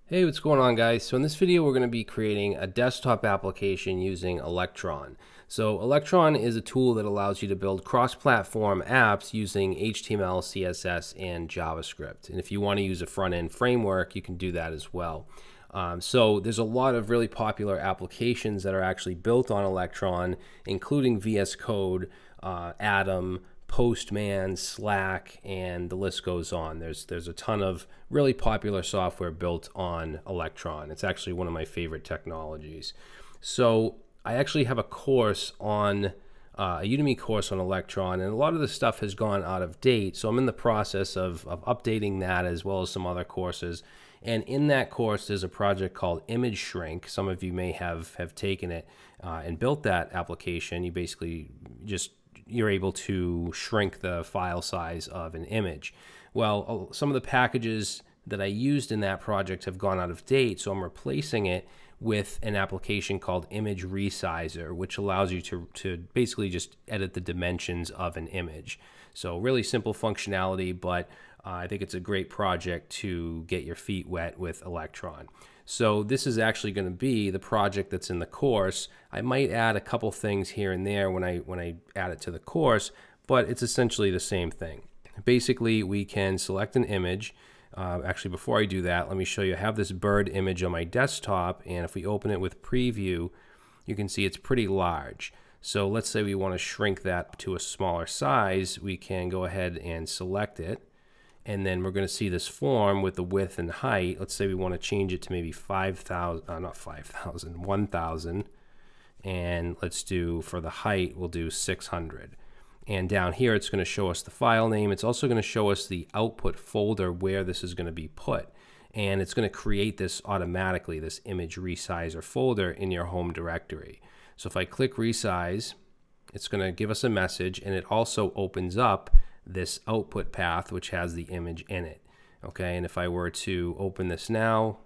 Hey, what's going on, guys? So in this video we're going to be creating a desktop application using Electron. So Electron is a tool that allows you to build cross-platform apps using HTML, CSS, and JavaScript. And if you want to use a front-end framework, you can do that as well. So there's a lot of really popular applications that are actually built on Electron, including VS Code, Atom, Postman, Slack, and the list goes on. There's a ton of really popular software built on Electron. It's actually one of my favorite technologies. So I actually have a course on a Udemy course on Electron, and a lot of the stuff has gone out of date. So I'm in the process of updating that, as well as some other courses. And in that course, there's a project called Image Shrink. Some of you may have taken it and built that application. You basically you're able to shrink the file size of an image. Well, some of the packages that I used in that project have gone out of date, so I'm replacing it with an application called Image Resizer, which allows you to basically just edit the dimensions of an image. So really simple functionality, but I think it's a great project to get your feet wet with Electron. So this is actually going to be the project that's in the course. I might add a couple things here and there when I add it to the course, but it's essentially the same thing. Basically, we can select an image. Actually, before I do that, let me show you. I have this bird image on my desktop, and if we open it with preview, you can see it's pretty large. So let's say we want to shrink that to a smaller size. We can go ahead and select it. And then we're going to see this form with the width and height. Let's say we want to change it to maybe 1,000. And let's do, for the height, we'll do 600. And down here, it's going to show us the file name. It's also going to show us the output folder where this is going to be put. And it's going to create this automatically, this image resizer folder in your home directory. So if I click resize, it's going to give us a message, and it also opens up this output path which has the image in it. Okay, and if I were to open this now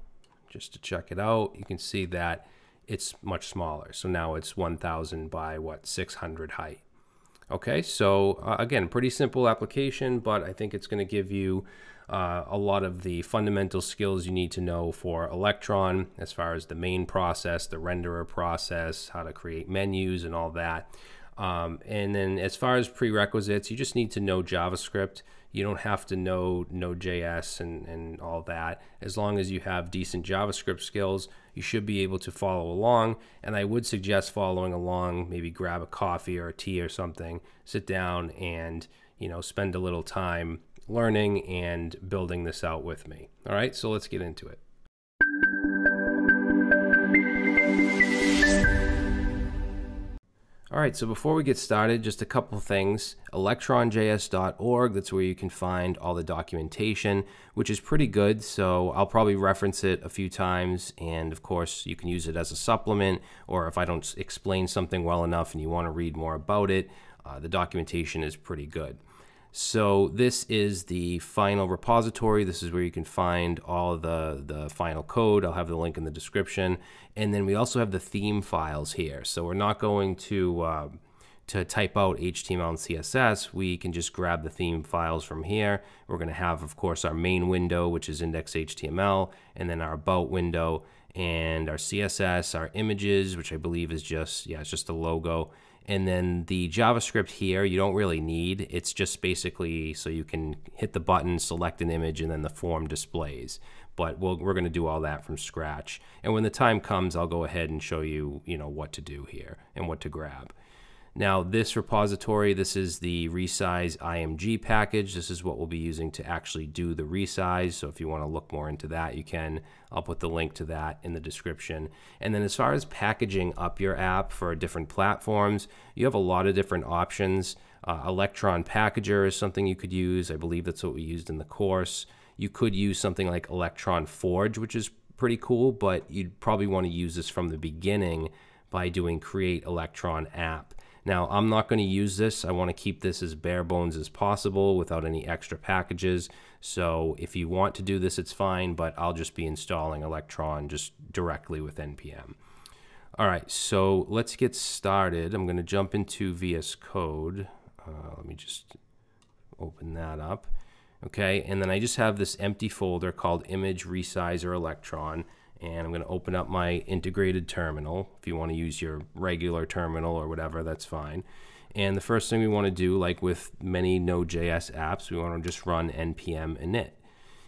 just to check it out, you can see that it's much smaller. So now it's 1,000 by 600 height. Okay, so again, pretty simple application, but I think it's going to give you a lot of the fundamental skills you need to know for Electron, as far as the main process, the renderer process, how to create menus and all that. And then as far as prerequisites, you just need to know JavaScript. You don't have to know Node.js and all that. As long as you have decent JavaScript skills, you should be able to follow along. And I would suggest following along, maybe grab a coffee or a tea or something, sit down and, spend a little time learning and building this out with me. All right, so let's get into it. All right, so before we get started, just a couple things. Electron.js.org, that's where you can find all the documentation, which is pretty good, so I'll probably reference it a few times, and of course you can use it as a supplement, or if I don't explain something well enough and you want to read more about it, the documentation is pretty good. So this is the final repository. This is where you can find all the final code. I'll have the link in the description. And then we also have the theme files here. So we're not going to type out HTML and CSS. We can just grab the theme files from here. We're going to have, of course, our main window, which is index.html, and then our about window, and our CSS, our images, which I believe is just, it's just a logo. And then the JavaScript here, you don't really need. It's just basically so you can hit the button, select an image, and then the form displays. But we're going to do all that from scratch. And when the time comes, I'll go ahead and show you, what to do here and what to grab. Now, this repository, this is the Resize IMG package. This is what we'll be using to actually do the resize. So if you want to look more into that, you can. I'll put the link to that in the description. And then as far as packaging up your app for different platforms, you have a lot of different options. Electron Packager is something you could use. I believe that's what we used in the course. You could use something like Electron Forge, which is pretty cool, but you'd probably want to use this from the beginning by doing Create Electron App. Now, I'm not going to use this. I want to keep this as bare bones as possible without any extra packages. So if you want to do this, it's fine, but I'll just be installing Electron just directly with NPM. All right, so let's get started. I'm going to jump into VS Code. Let me just open that up. Okay, and then I just have this empty folder called Image Resizer Electron, and I'm going to open up my integrated terminal. If you want to use your regular terminal or whatever, that's fine. And the first thing we want to do, like with many Node.js apps, we want to just run npm init,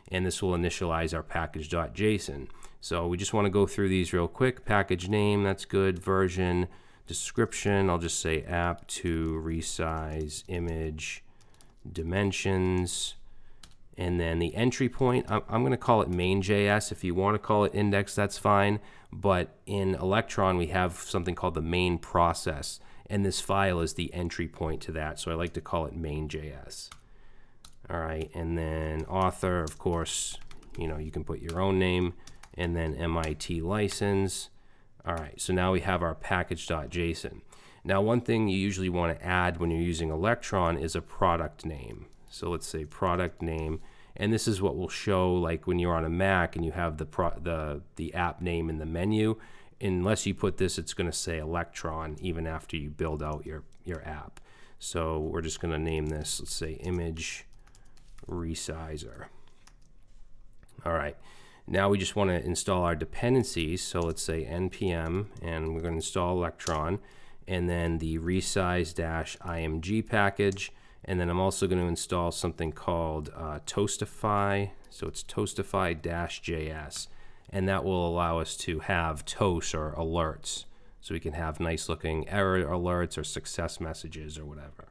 and this will initialize our package.json. So we just want to go through these real quick. Package name, that's good. Version, description, I'll just say app to resize image, dimensions, and then the entry point, I'm going to call it main.js. If you want to call it index, that's fine. But in Electron, we have something called the main process, and this file is the entry point to that. So I like to call it main.js. All right, and then author, of course, you can put your own name, and then MIT license. All right, so now we have our package.json. Now, one thing you usually want to add when you're using Electron is a product name. So let's say product name, and this is what will show like when you're on a Mac and you have the app name in the menu. Unless you put this, it's going to say Electron even after you build out your app. So we're just going to name this, let's say Image Resizer. All right, now we just want to install our dependencies. So let's say npm, and we're going to install Electron, and then the resize-img package. And then I'm also going to install something called Toastify. So it's Toastify-js. And that will allow us to have toast or alerts. So we can have nice looking error alerts or success messages or whatever.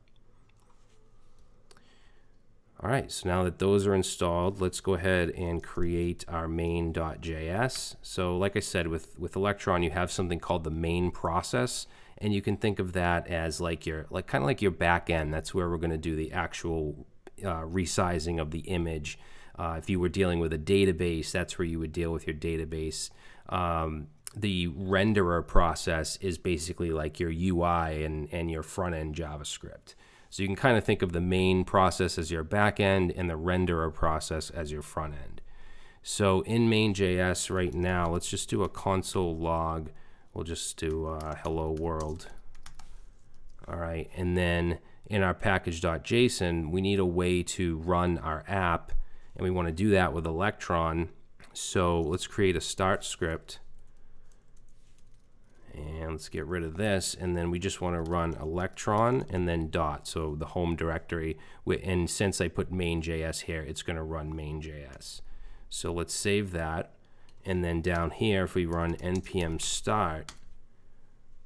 All right, so now that those are installed, let's go ahead and create our main.js. So like I said, with Electron, you have something called the main process. And you can think of that as like kind of like your back end. That's where we're going to do the actual resizing of the image. If you were dealing with a database, that's where you would deal with your database. The renderer process is basically like your UI and your front end JavaScript. So you can kind of think of the main process as your back end and the renderer process as your front end. So in main.js right now, let's just do a console log. We'll just do hello world. All right, and then in our package.json, we need a way to run our app, and we want to do that with Electron. So let's create a start script, and let's get rid of this, and then we just want to run Electron and then dot, so the home directory. And since I put main.js here, it's going to run main.js. So let's save that. And then down here, if we run npm start,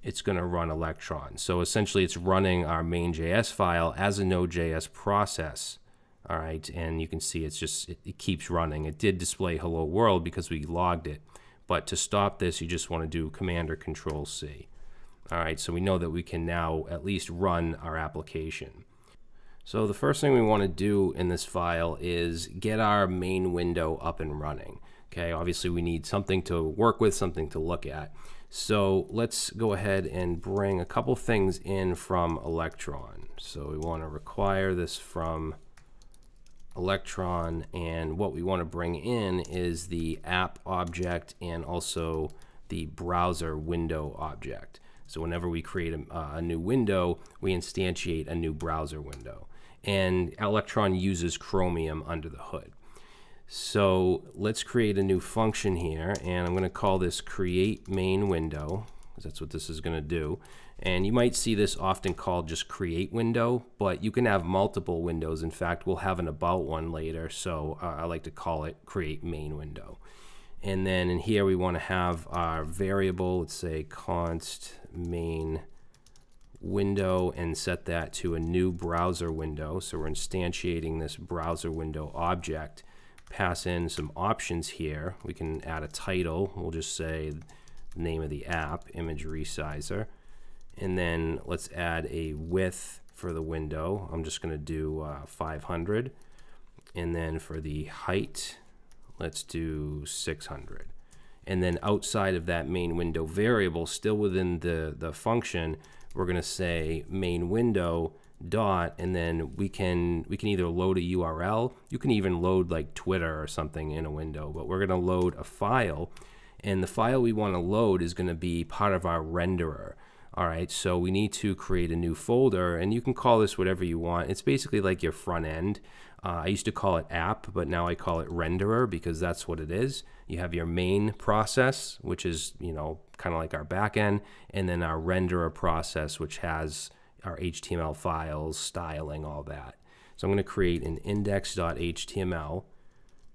it's going to run Electron. So essentially, it's running our main.js file as a Node.js process. All right, and you can see it keeps running. It did display hello world because we logged it. But to stop this, you just want to do Command or Control C. All right, so we know that we can now at least run our application. So the first thing we want to do in this file is get our main window up and running. Okay, obviously we need something to work with, something to look at. So let's go ahead and bring a couple things in from Electron. So we want to require this from Electron, and what we want to bring in is the app object and also the browser window object. So whenever we create a new window, we instantiate a new browser window. And Electron uses Chromium under the hood. So let's create a new function here, and I'm going to call this create main window, because that's what this is going to do. And you might see this often called just create window, but you can have multiple windows. In fact, we'll have an about one later, so I like to call it create main window. And then in here we want to have our variable, let's say const main window, and set that to a new browser window. So we're instantiating this browser window object. Pass in some options here. We can add a title. We'll just say the name of the app, Image Resizer. And then let's add a width for the window. I'm just going to do 500. And then for the height, let's do 600. And then outside of that main window variable, still within the function, we're going to say main window dot, and then we can either load a URL. You can even load like Twitter or something in a window, but we're going to load a file, and the file we want to load is going to be part of our renderer. All right, so we need to create a new folder, and you can call this whatever you want. It's basically like your front end. I used to call it app, but now I call it renderer because that's what it is. You have your main process, which is, you know, kind of like our backend, and then our renderer process, which has our HTML files, styling, all that. So I'm going to create an index.html,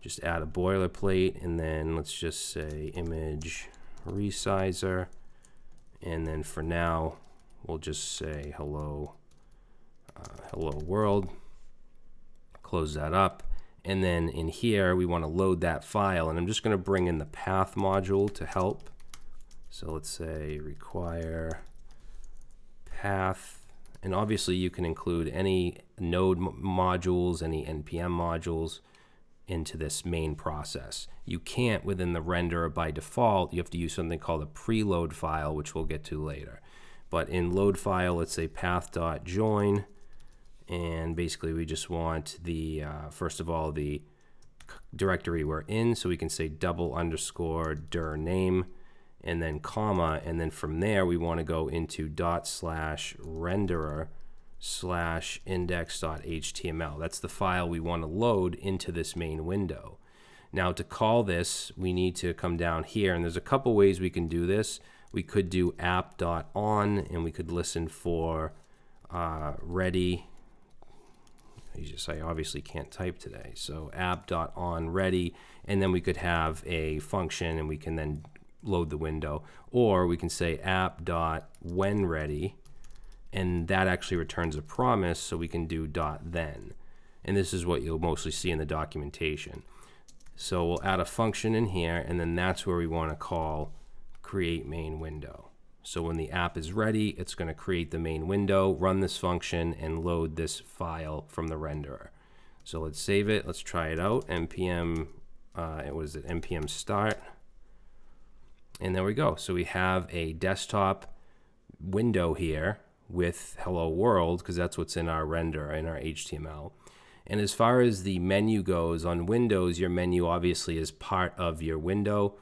just add a boilerplate, and then let's just say image resizer, and then for now we'll just say hello world. Close that up, and then in here we want to load that file, and I'm just going to bring in the path module to help. So let's say require path, and obviously you can include any node modules, any npm modules into this main process. You can't within the renderer by default. You have to use something called a preload file, which we'll get to later. But in load file, let's say path.join, and basically we just want the first of all the directory we're in, so we can say _dir name, and then comma, and then from there we want to go into /renderer/index.html. That's the file we want to load into this main window. Now to call this, we need to come down here, and there's a couple ways we can do this. We could do app.on, and we could listen for ready. I obviously can't type today, so app.on ready, and then we could have a function, and we can then load the window, or we can say app.whenReady, and that actually returns a promise, so we can do .then, and this is what you'll mostly see in the documentation. So we'll add a function in here, and then that's where we want to call create main window. So when the app is ready, it's going to create the main window, run this function, and load this file from the renderer. So let's save it. Let's try it out. npm, npm start. And there we go. So we have a desktop window here with hello world, because that's what's in our render, in our HTML. And as far as the menu goes, on Windows, your menu obviously is part of your window.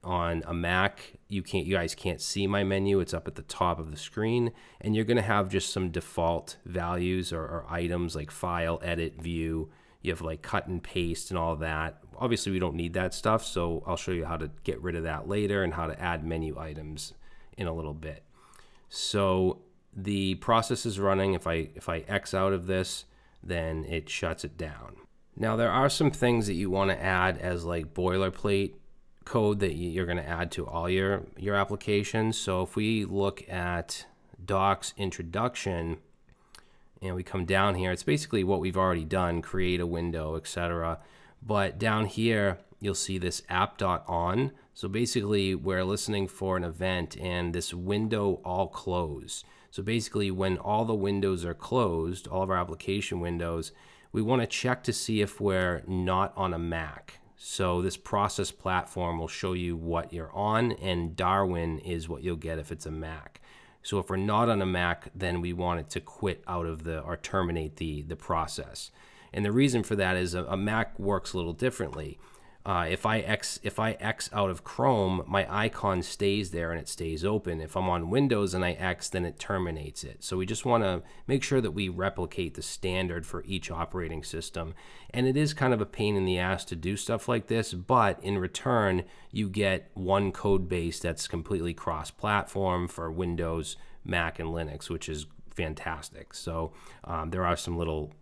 On a Mac, you guys can't see my menu. It's up at the top of the screen, and you're going to have just some default values or items like file, edit, view. You have like cut and paste and all that. Obviously, we don't need that stuff, so I'll show you how to get rid of that later and how to add menu items in a little bit. So the process is running. If I X out of this, then it shuts it down. Now there are some things that you want to add as like boilerplate code that you're going to add to all your applications. So if we look at docs introduction and we come down here, it's basically what we've already done, create a window, etc. But down here you'll see this app.on. So basically we're listening for an event, and this window all close. So basically when all the windows are closed, all of our application windows, we want to check to see if we're not on a Mac. So this process platform will show you what you're on, and Darwin is what you'll get if it's a Mac. So if we're not on a Mac, then we want it to quit out of or terminate the process. And the reason for that is a Mac works a little differently. If I X out of Chrome, my icon stays there and it stays open. If I'm on Windows and I X, then it terminates it. So we just want to make sure that we replicate the standard for each operating system. And it is kind of a pain in the ass to do stuff like this, but in return, you get one code base that's completely cross-platform for Windows, Mac, and Linux, which is fantastic. So there are some little,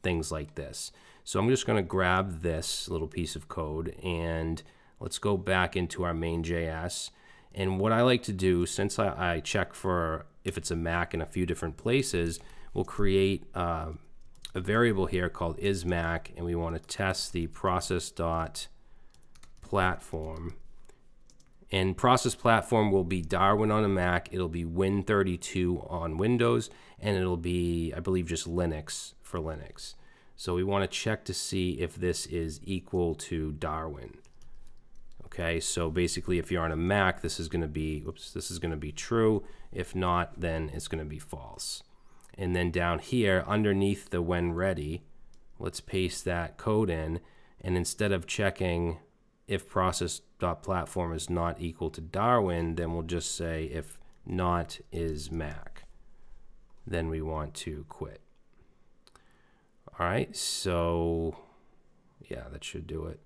things like this. So I'm just going to grab this little piece of code, and let's go back into our main.js. And what I like to do, since I check for if it's a Mac in a few different places, we'll create a variable here called isMac, and we want to test the process.platform. And process platform will be Darwin on a Mac, it'll be Win32 on Windows, and it'll be, I believe, just Linux for Linux. So we want to check to see if this is equal to Darwin. Okay, so basically if you're on a Mac, this is going to be, this is going to be true. If not, then it's going to be false. And then down here, underneath the when ready, let's paste that code in. And instead of checking if process.platform is not equal to Darwin, then we'll just say if not is Mac. Then we want to quit. All right, so yeah, that should do it.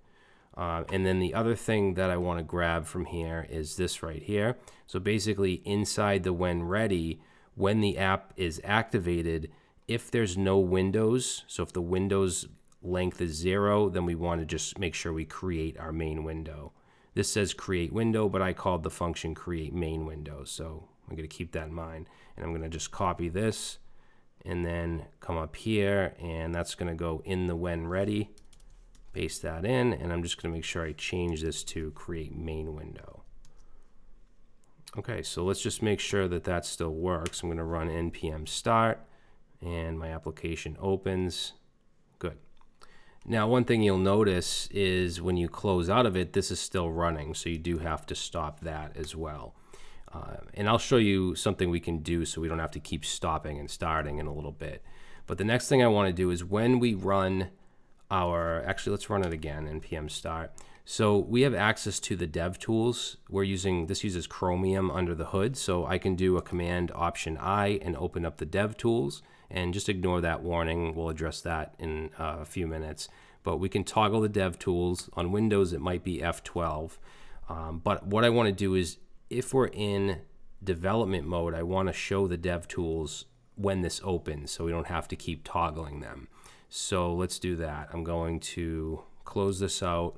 And then the other thing that I want to grab from here is this right here. So basically inside the when ready, when the app is activated, if there's no windows, so if the Windows length is 0, then we want to just make sure we create our main window. This says create window, but I called the function create main window. So I'm going to keep that in mind. And I'm going to just copy this and then come up here, and that's going to go in the when ready. Paste that in, and I'm just going to make sure I change this to create main window. Okay, so let's just make sure that that still works. I'm going to run npm start, and my application opens. Good. Now, one thing you'll notice is when you close out of it, this is still running, so you do have to stop that as well. And I'll show you something we can do so we don't have to keep stopping and starting in a little bit. But the next thing I want to do is when we run actually let's run it again, npm start. So we have access to the Devtools. This uses Chromium under the hood, so I can do a command Option I and open up the Devtools, and just ignore that warning. We'll address that in a few minutes. But we can toggle the Devtools. On Windows it might be F12. But what I want to do is, if we're in development mode, I want to show the Devtools when this opens so we don't have to keep toggling them. So let's do that. I'm going to close this out,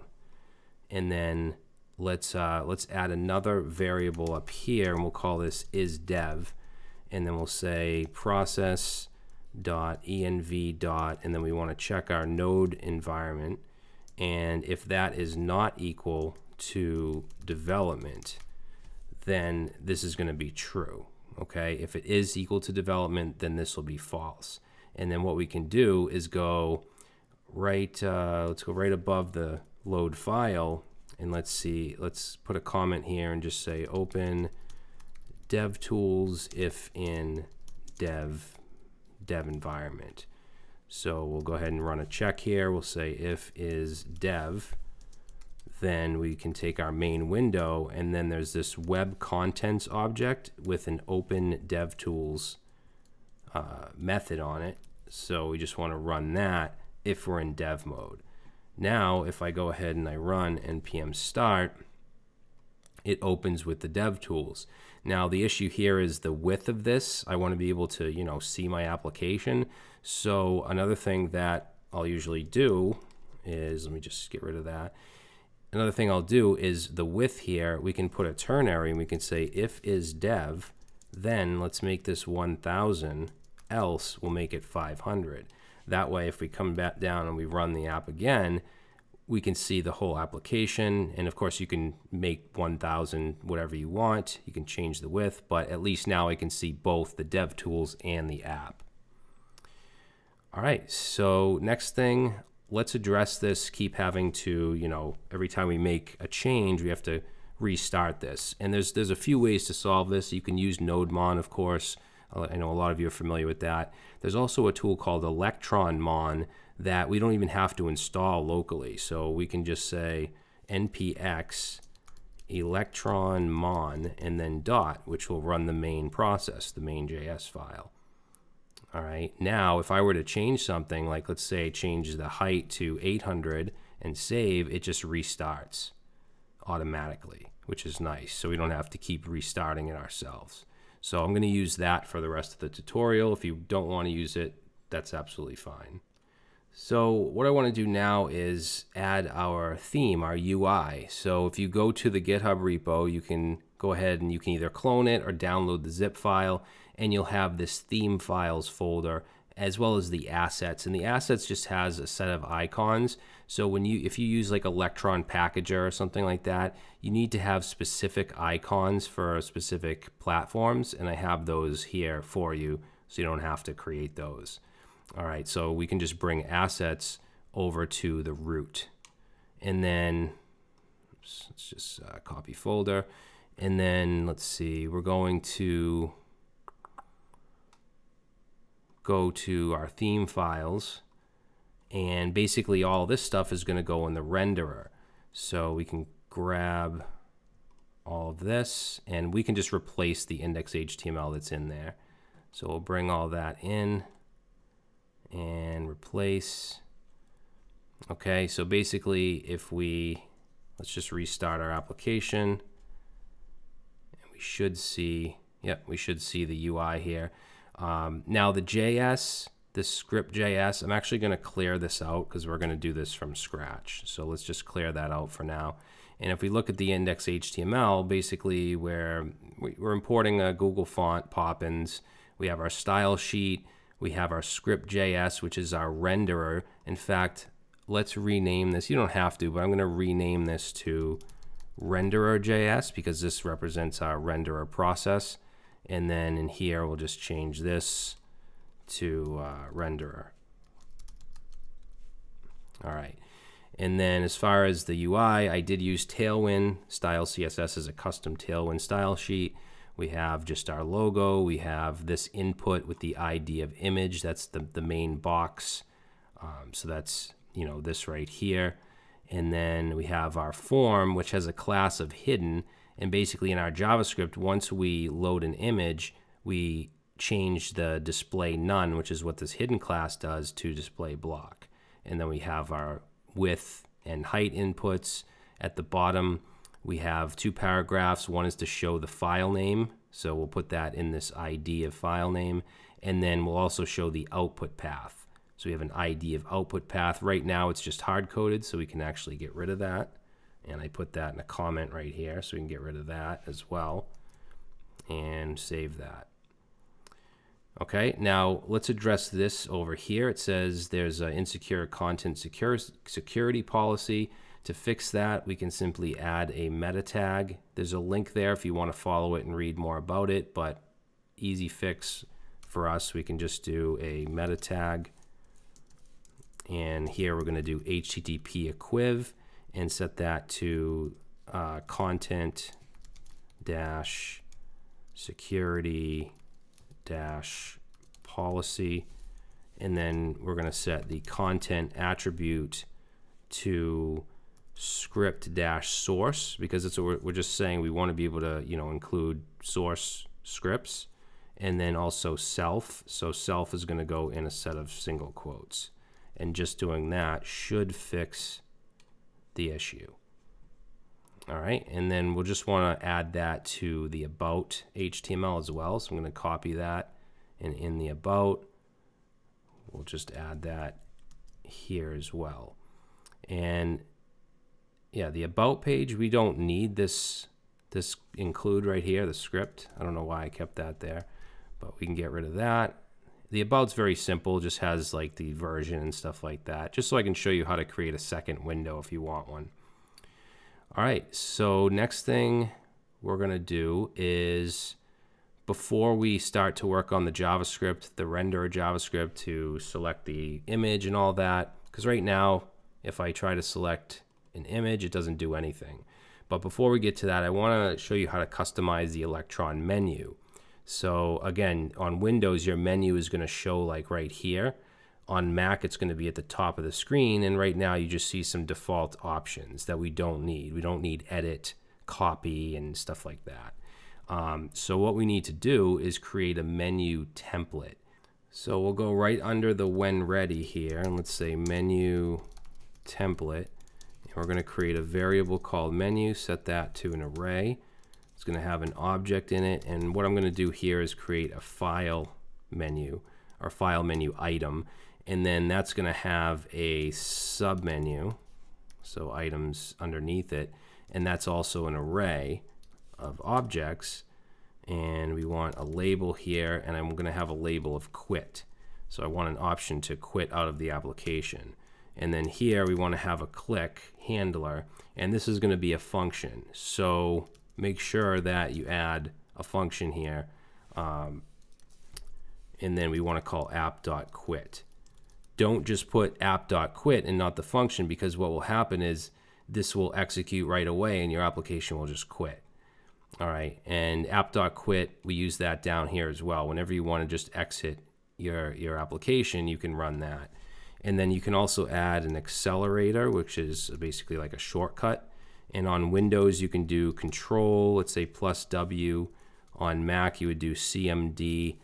and then let's add another variable up here, and we'll call this isDev, and then we'll say process.env. And then we want to check our node environment, and if that is not equal to development, then this is going to be true. Okay, if it is equal to development, then this will be false. And then what we can do is go right, let's go right above the load file, and let's see, let's put a comment here and just say open Devtools if in dev environment. So we'll go ahead and run a check here. We'll say if is dev, then we can take our main window, and then there's this web contents object with an open Devtools method on it. So we just want to run that if we're in dev mode. Now, if I go ahead and I run npm start, it opens with the Devtools. Now, the issue here is the width of this. I want to be able to, see my application. So another thing that I'll usually do is, let me just get rid of that. Another thing I'll do is the width here, we can put a ternary, and we can say if is dev, then let's make this 1000, else we'll make it 500. That way, if we come back down and we run the app again, we can see the whole application. And of course, you can make 1000 whatever you want. You can change the width, but at least now I can see both the Devtools and the app. All right, so next thing, let's address this. Keep having to, every time we make a change, we have to restart this. And there's a few ways to solve this. You can use NodeMon, of course. I know a lot of you are familiar with that. There's also a tool called Electronmon that we don't even have to install locally. So we can just say npx Electronmon and then dot, which will run the main process, the main.js file. All right, now if I were to change something, like let's say change the height to 800 and save, it just restarts automatically, which is nice. So we don't have to keep restarting it ourselves. So I'm going to use that for the rest of the tutorial. If you don't want to use it, that's absolutely fine. So what I want to do now is add our theme, our UI. So if you go to the GitHub repo, you can go ahead and you can either clone it or download the zip file, and you'll have this theme files folder as well as the assets. And the assets just has a set of icons. So if you use like Electron Packager or something like that, you need to have specific icons for specific platforms, and I have those here for you so you don't have to create those. All right, so we can just bring assets over to the root, and then let's just copy folder, and then let's see, we're going to go to our theme files, and basically all this stuff is going to go in the renderer. So we can grab all of this, and we can just replace the index.html that's in there. So we'll bring all that in, and replace. Okay, so basically if let's just restart our application, and we should see, yep, we should see the UI here. Now the JS, this script JS, I'm actually going to clear this out because we're going to do this from scratch. So let's just clear that out for now. And if we look at the index HTML, basically we're importing a Google font, Poppins. We have our style sheet. We have our script JS, which is our renderer. In fact, let's rename this. You don't have to, but I'm going to rename this to renderer JS because this represents our renderer process. And then in here, we'll just change this to renderer. All right. And then as far as the UI, I did use Tailwind Style CSS as a custom Tailwind style sheet. We have just our logo. We have this input with the ID of image. That's the main box. So that's, you know, this right here. And then we have our form, which has a class of hidden. And basically in our JavaScript, once we load an image, we change the display none, which is what this hidden class does, to display block. And then we have our width and height inputs. At the bottom, we have two paragraphs. One is to show the file name. So we'll put that in this ID of file name. And then we'll also show the output path. So we have an ID of output path. Right now, it's just hard-coded, so we can actually get rid of that. And I put that in a comment right here, so we can get rid of that as well. And save that. Okay, now let's address this over here. It says there's an insecure content security policy. To fix that, we can simply add a meta tag. There's a link there if you want to follow it and read more about it, but easy fix for us. We can just do a meta tag. And here we're going to do HTTP equiv and set that to content dash security dash policy, and then we're going to set the content attribute to script dash source, because it's we're just saying we want to be able to, you know, include source scripts, and then also self. So self is going to go in a set of single quotes, and just doing that should fix the issue. All right, and then we'll just want to add that to the about HTML as well. So I'm going to copy that, and in the about, we'll just add that here as well. And yeah, the about page, we don't need this include right here, the script. I don't know why I kept that there, but we can get rid of that. The about's very simple, just has like the version and stuff like that, just so I can show you how to create a second window if you want one. All right, so next thing we're going to do is, before we start to work on the JavaScript, the renderer JavaScript to select the image and all that, because right now, if I try to select an image, it doesn't do anything. But before we get to that, I want to show you how to customize the Electron menu. So again, on Windows, your menu is going to show like right here. On Mac, it's going to be at the top of the screen, and right now you just see some default options that we don't need. We don't need edit, copy, and stuff like that. So what we need to do is create a menu template. So we'll go right under the when ready here, and let's say menu template. And we're going to create a variable called menu, set that to an array. It's going to have an object in it, and what I'm going to do here is create a file menu, or file menu item, and then that's going to have a submenu, so items underneath it, and that's also an array of objects, and we want a label here, and I'm going to have a label of quit. So I want an option to quit out of the application. And then here we want to have a click handler, and this is going to be a function. So make sure that you add a function here, and then we want to call app.quit. Don't just put app.quit and not the function, because what will happen is this will execute right away and your application will just quit. All right, and app.quit, we use that down here as well. Whenever you want to just exit your application, you can run that. And then you can also add an accelerator, which is basically like a shortcut. And on Windows, you can do Control, let's say +W. On Mac, you would do CMD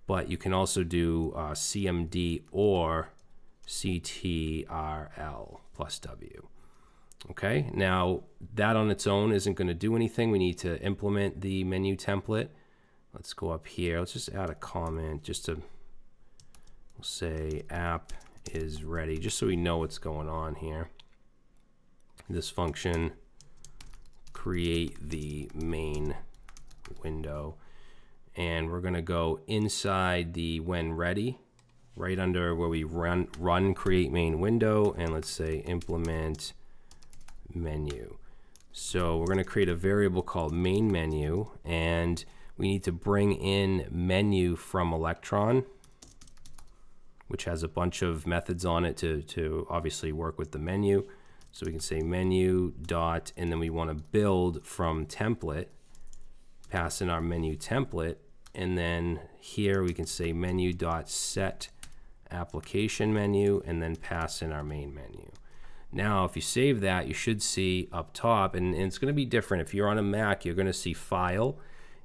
but you can also do CMD or CTRL plus W. Okay, now that on its own isn't going to do anything. We need to implement the menu template. Let's go up here. Let's just add a comment just to say app is ready, just so we know what's going on here. This function create the main window, and we're going to go inside the when ready, right under where we run create main window, and let's say implement menu. So we're going to create a variable called main menu, and we need to bring in menu from Electron, which has a bunch of methods on it to obviously work with the menu. So we can say menu dot, and then we want to build from template, pass in our menu template, and then here we can say menu dot set application menu, and then pass in our main menu. Now, if you save that, you should see up top, and it's going to be different. If you're on a Mac, you're going to see File.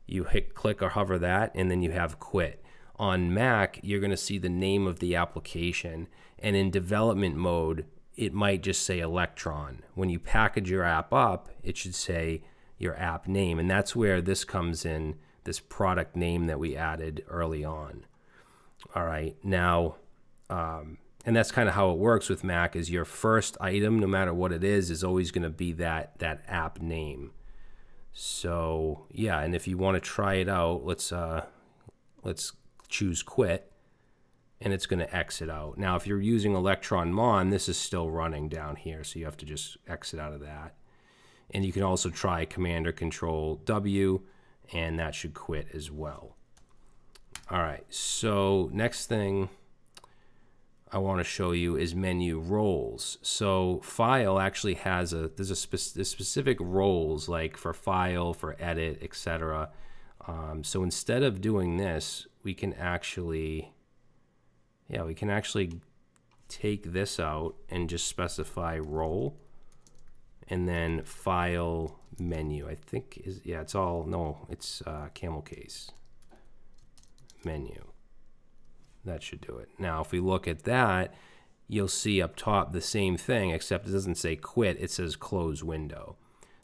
You click or hover that, and then you have Quit. On Mac, you're going to see the name of the application, and in development mode, it might just say Electron. When you package your app up, it should say your app name, and that's where this comes in, this product name that we added early on. All right, now, and that's kind of how it works with Mac, is your first item, no matter what it is always going to be that app name. So yeah, and if you want to try it out, let's choose quit, and it's going to exit out. Now, if you're using Electronmon, this is still running down here, so you have to just exit out of that. And you can also try Command or Control W, and that should quit as well. All right, so next thing I want to show you is menu roles. So File actually has there's specific roles, like for File, for Edit, etc. So instead of doing this, we can actually take this out and just specify role, and then File menu. I think it's camel case menu. That should do it. Now, if we look at that, you'll see up top the same thing, except it doesn't say quit, it says close window.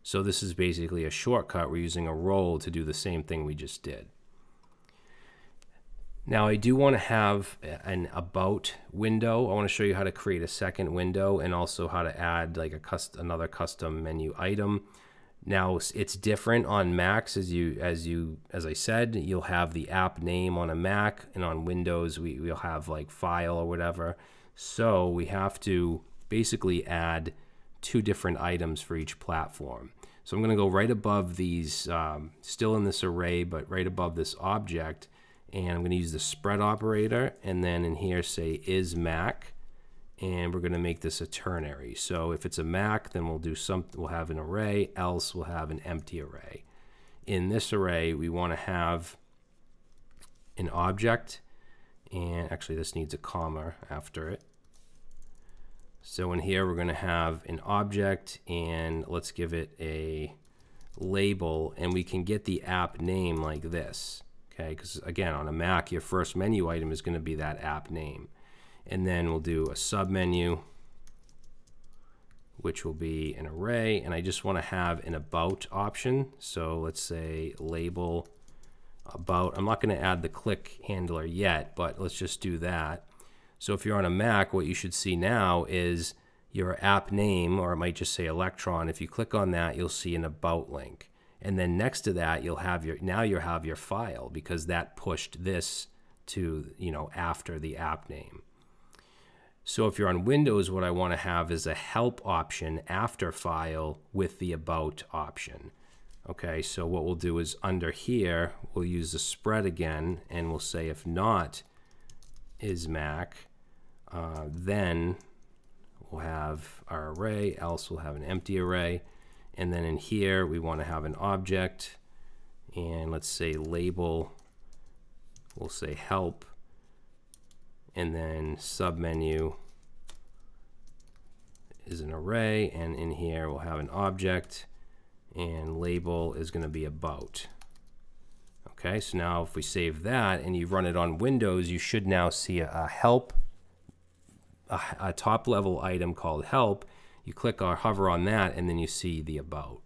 So this is basically a shortcut. We're using a role to do the same thing we just did. Now, I do want to have an about window. I want to show you how to create a second window, and also how to add like another custom menu item. Now, it's different on Macs, as I said. You'll have the app name on a Mac, and on Windows we'll have like File or whatever. So we have to basically add two different items for each platform. So I'm going to go right above these, still in this array, but right above this object, and I'm going to use the spread operator, and then in here say is Mac, and we're going to make this a ternary. So if it's a Mac, then we'll have an array, else we'll have an empty array. In this array, we want to have an object, and actually this needs a comma after it. So in here, we're going to have an object, and let's give it a label, and we can get the app name like this. Okay, because again, on a Mac, your first menu item is going to be that app name. And then we'll do a submenu, which will be an array, and I just want to have an about option. So let's say label about. I'm not going to add the click handler yet, but let's just do that. So if you're on a Mac, what you should see now is your app name, or it might just say Electron. If you click on that, you'll see an about link. And then next to that, you'll have your file, because that pushed this to, after the app name. So if you're on Windows, what I want to have is a help option after file with the about option. Okay, so what we'll do is under here, we'll use the spread again, and we'll say if not is Mac, then we'll have our array, else we'll have an empty array. And then in here, we want to have an object, and let's say label, we'll say help, and then submenu is an array, and in here we'll have an object, and label is going to be about. Okay, so now if we save that and you run it on Windows, you should now see a help, a top level item called help. You click or hover on that, and then you see the about.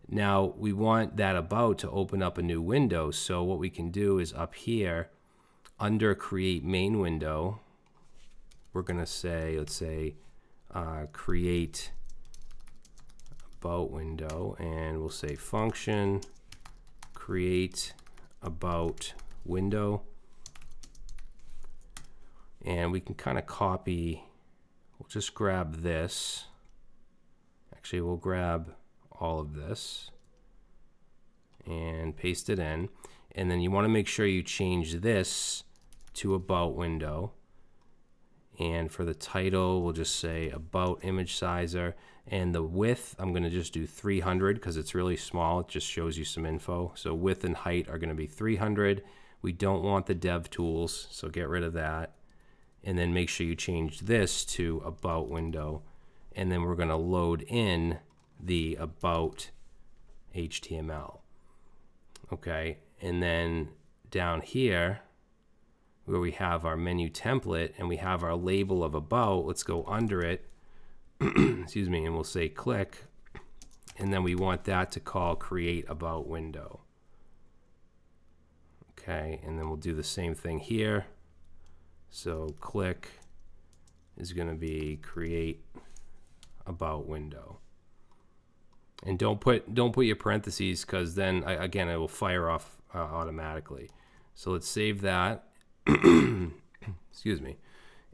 Now we want that about to open up a new window. So what we can do is up here under create main window, we're going to say, let's say, create about window, and we'll say function create about window, and we can kind of copy. We'll just grab this. Actually, we'll grab all of this and paste it in, and then you want to make sure you change this to about window, and for the title we'll just say about image sizer, and the width I'm going to just do 300 because it's really small. It just shows you some info. So width and height are going to be 300. We don't want the Devtools, so get rid of that, and then make sure you change this to about window, and then we're going to load in the about HTML. Okay, and then down here where we have our menu template and we have our label of about, let's go under it, excuse me, and we'll say click, and then we want that to call create about window. Okay, and then we'll do the same thing here. So click is going to be create about window. And don't put your parentheses, because then again it will fire off automatically. So let's save that. Excuse me.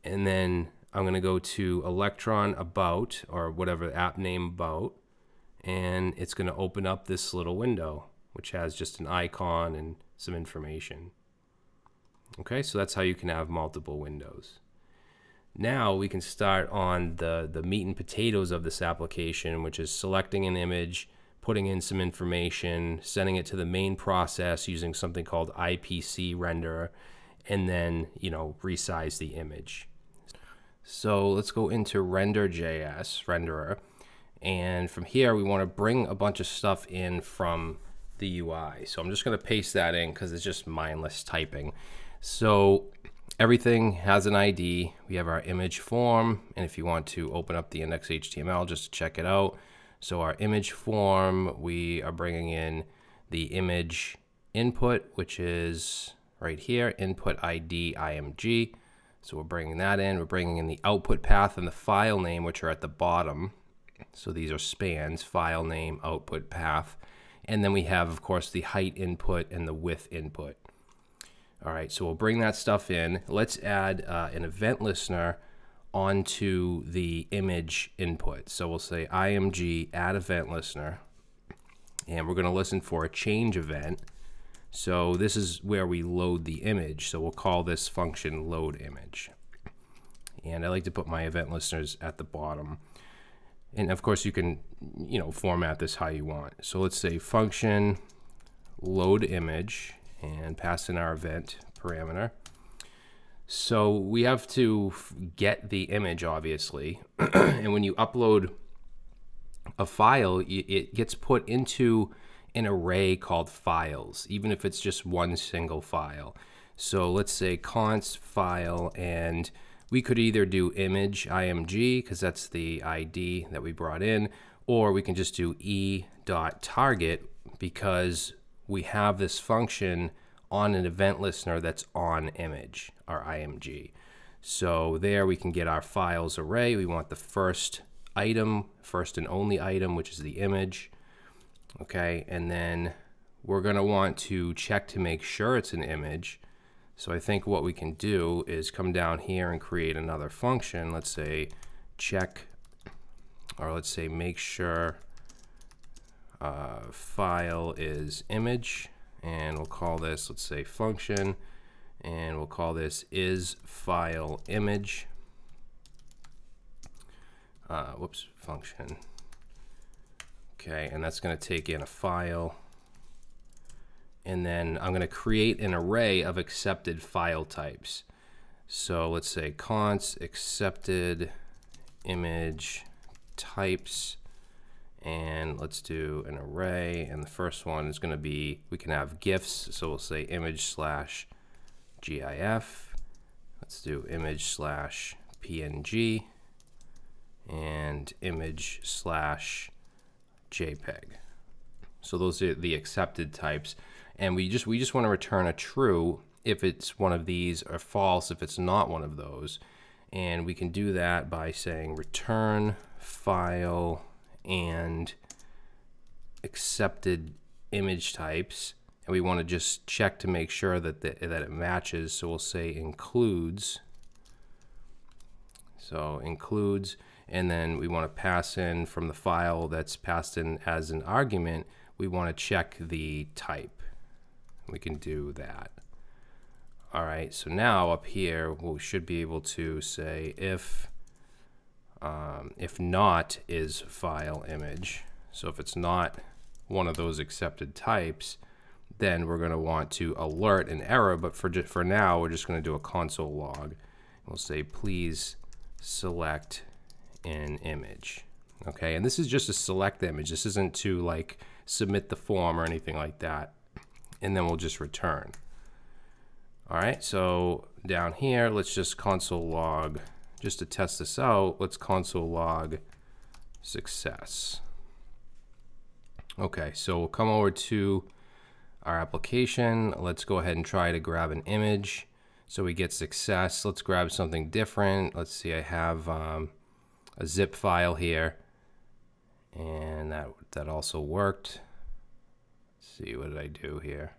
And then I'm going to go to Electron about, or whatever app name about, and it's going to open up this little window which has just an icon and some information. Okay, so that's how you can have multiple windows. Now we can start on the meat and potatoes of this application, which is selecting an image, putting in some information, sending it to the main process using something called IPC Renderer, and then, resize the image. So let's go into render.js, renderer, and from here we want to bring a bunch of stuff in from the UI. So I'm just going to paste that in because it's just mindless typing. So everything has an ID. We have our image form, and if you want to open up the index.html just to check it out. So our image form, we are bringing in the image input, which is right here, input ID img. So we're bringing that in. We're bringing in the output path and the file name, which are at the bottom. So these are spans, file name, output path. And then we have, of course, the height input and the width input. All right, so we'll bring that stuff in. Let's add an event listener onto the image input. So we'll say img add event listener, and we're going to listen for a change event. So this is where we load the image. So we'll call this function load image. And I like to put my event listeners at the bottom. And of course you can, format this how you want. So let's say function load image and pass in our event parameter. So we have to get the image, obviously. And when you upload a file, it gets put into an array called files, even if it's just one single file. So let's say const file, and we could either do image img, because that's the ID that we brought in, or we can just do e.target, because we have this function on an event listener that's on image, our img. So there we can get our files array. We want the first item, first and only item, which is the image. Okay, and then we're going to want to check to make sure it's an image. So I think what we can do is come down here and create another function. Let's say check, or let's say make sure file is image, and we'll call this, let's say function, and we'll call this is file image. Function. Okay, and that's going to take in a file. And then I'm going to create an array of accepted file types. So let's say const accepted image types, And let's do an array, and the first one is going to be, we can have GIFs, so we'll say image/GIF. Let's do image/PNG and image/JPEG. So those are the accepted types, and we just want to return a true if it's one of these, or false if it's not one of those. And we can do that by saying return file and accepted image types, and we want to just check to make sure that that it matches. So we'll say includes. So includes, and then we want to pass in from the file that's passed in as an argument, we want to check the type. We can do that. All right, so now up here we should be able to say if not is file image. So if it's not one of those accepted types, then we're going to want to alert an error. But for now, we're just going to do a console log. We'll say please select an image. Okay, and this is just a select image. This isn't to like submit the form or anything like that. And then we'll just return. All right, so down here, let's just console log, just to test this out, let's console log success. Okay, so we'll come over to our application. Let's go ahead and try to grab an image. So we get success. Let's grab something different. Let's see, I have a zip file here, and that also worked. Let's see, what did I do here?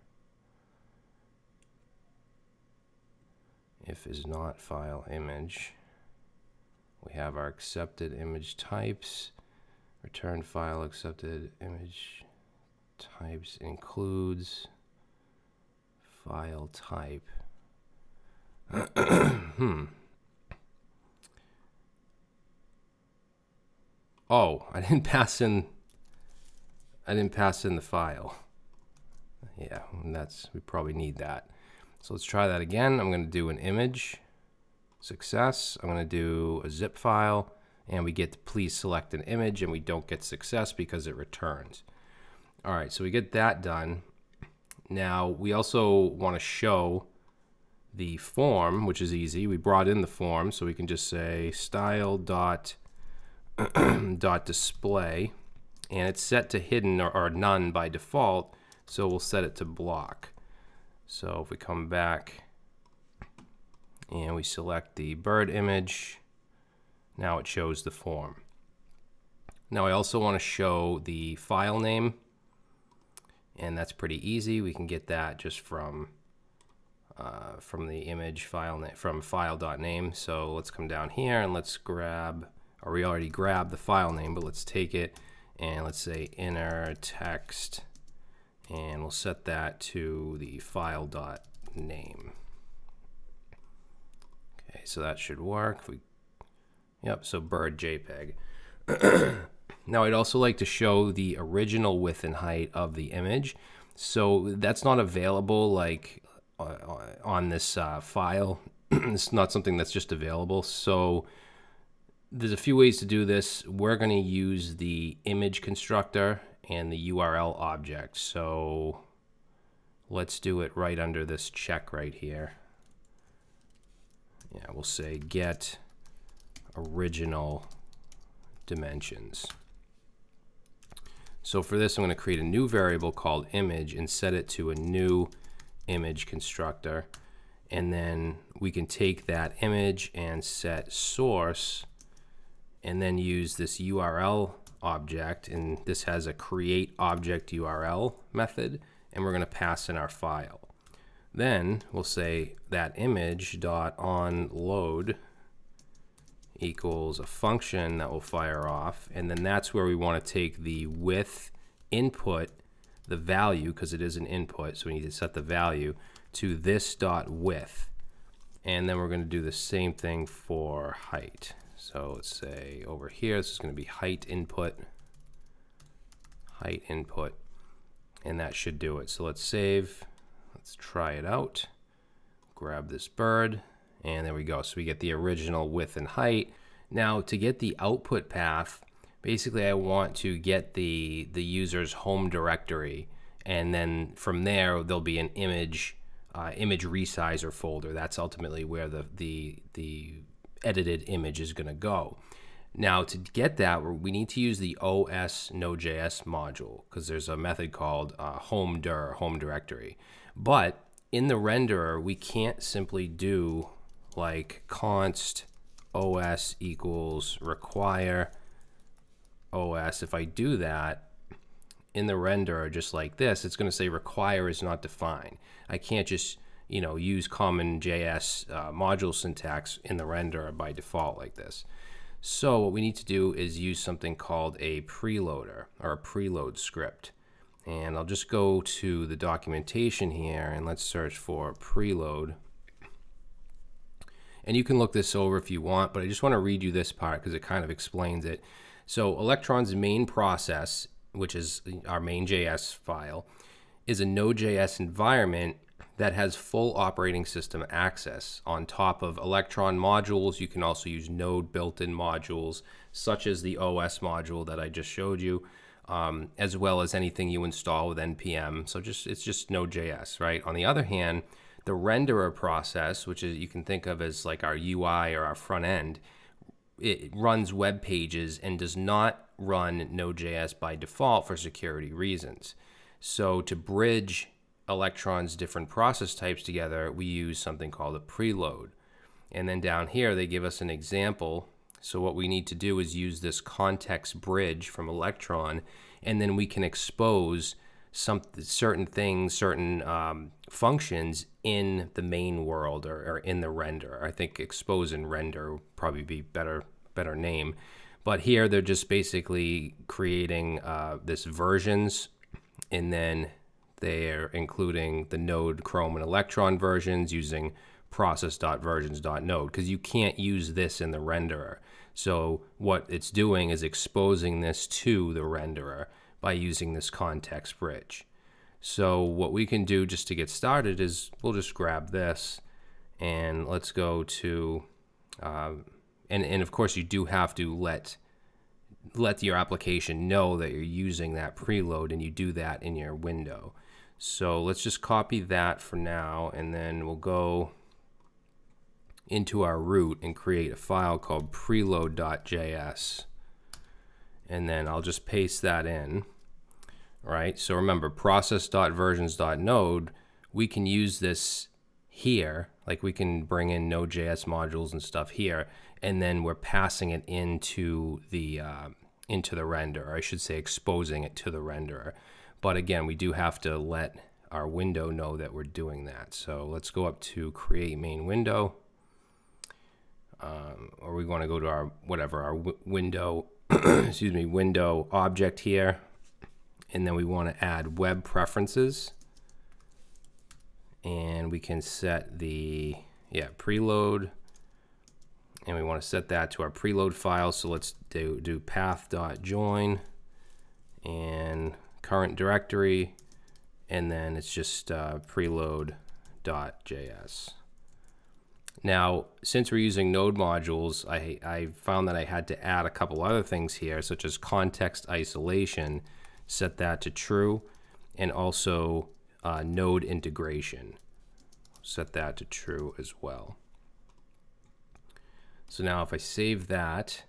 If is not file image. We have our accepted image types. Return file accepted image types includes file type. Oh, I didn't pass in the file. Yeah, we probably need that. So let's try that again. I'm going to do an image, success. I'm going to do a zip file, and we get to please select an image, and we don't get success because it returns. All right, so we get that done. Now we also want to show the form, which is easy. We brought in the form, so we can just say style dot display, and it's set to hidden or none by default, so we'll set it to block. So if we come back and we select the bird image, now it shows the form. Now I also want to show the file name, and that's pretty easy. We can get that just from the image file name, from file.name. So let's come down here and let's grab, or we already grabbed the file name, but let's take it and let's say inner text, and we'll set that to the file.name. Okay, so that should work. Yep, so bird JPEG. Now I'd also like to show the original width and height of the image. So that's not available like on this file. It's not something that's just available. So there's a few ways to do this. We're going to use the image constructor and the URL object. So let's do it right under this check right here. Yeah, we'll say get original dimensions. So for this, I'm going to create a new variable called image and set it to a new image constructor. And then we can take that image and set source, and then use this URL object, and this has a create object URL method, and we're going to pass in our file. Then we'll say that image dot on load equals a function that will fire off, and then that's where we want to take the width input, the value, because it is an input, so we need to set the value to this dot width, and then we're going to do the same thing for height. So let's say over here, this is going to be height input, and that should do it. So let's save, let's try it out, grab this bird, and there we go. So we get the original width and height. Now to get the output path Basically, I want to get the user's home directory, and then from there there'll be an image resizer folder. That's ultimately where the edited image is going to go. Now, to get that, we need to use the OS Node.js module, because there's a method called home directory. But in the renderer, we can't simply do like const os equals require os. If I do that in the renderer just like this, it's going to say require is not defined. I can't just use common JS module syntax in the renderer by default like this. So what we need to do is use something called a preloader, or a preload script. And I'll just go to the documentation here and let's search for preload. And you can look this over if you want, but I just want to read you this part because it kind of explains it. So Electron's main process, which is our main.js file, is a Node.js environment that has full operating system access. On top of Electron modules, you can also use Node built-in modules, such as the OS module that I just showed you, as well as anything you install with NPM. So it's just Node.js, right? On the other hand, the renderer process, which is you can think of as like our UI or our front end, it runs web pages and does not run Node.js by default for security reasons. So to bridge Electron's different process types together, we use something called a preload. And then down here, they give us an example. So what we need to do is use this context bridge from Electron, and then we can expose certain things, certain functions in the main world or in the renderer. I think expose and render would probably be better name. But here they're just basically creating this versions, and then they're including the Node, Chrome, and Electron versions using process.versions.node, because you can't use this in the renderer. So what it's doing is exposing this to the renderer by using this context bridge. So what we can do just to get started is we'll just grab this and let's go to, and of course you do have to let your application know that you're using that preload, and you do that in your window. So let's just copy that for now, and then we'll go into our root and create a file called preload.js. And then I'll just paste that in, right? So remember, process.versions.node, we can use this here, like we can bring in Node.js modules and stuff here, and then we're passing it into the renderer. I should say exposing it to the renderer. But again, we do have to let our window know that we're doing that. So let's go up to create main window, or we want to go to our window, excuse me, window object here, and then we want to add web preferences, and we can set the preload, and we want to set that to our preload file. So let's do path.join and current directory, and then it's just preload.js. Now, since we're using Node modules, I found that I had to add a couple other things here, such as context isolation, set that to true, and also node integration, set that to true as well. So now if I save that,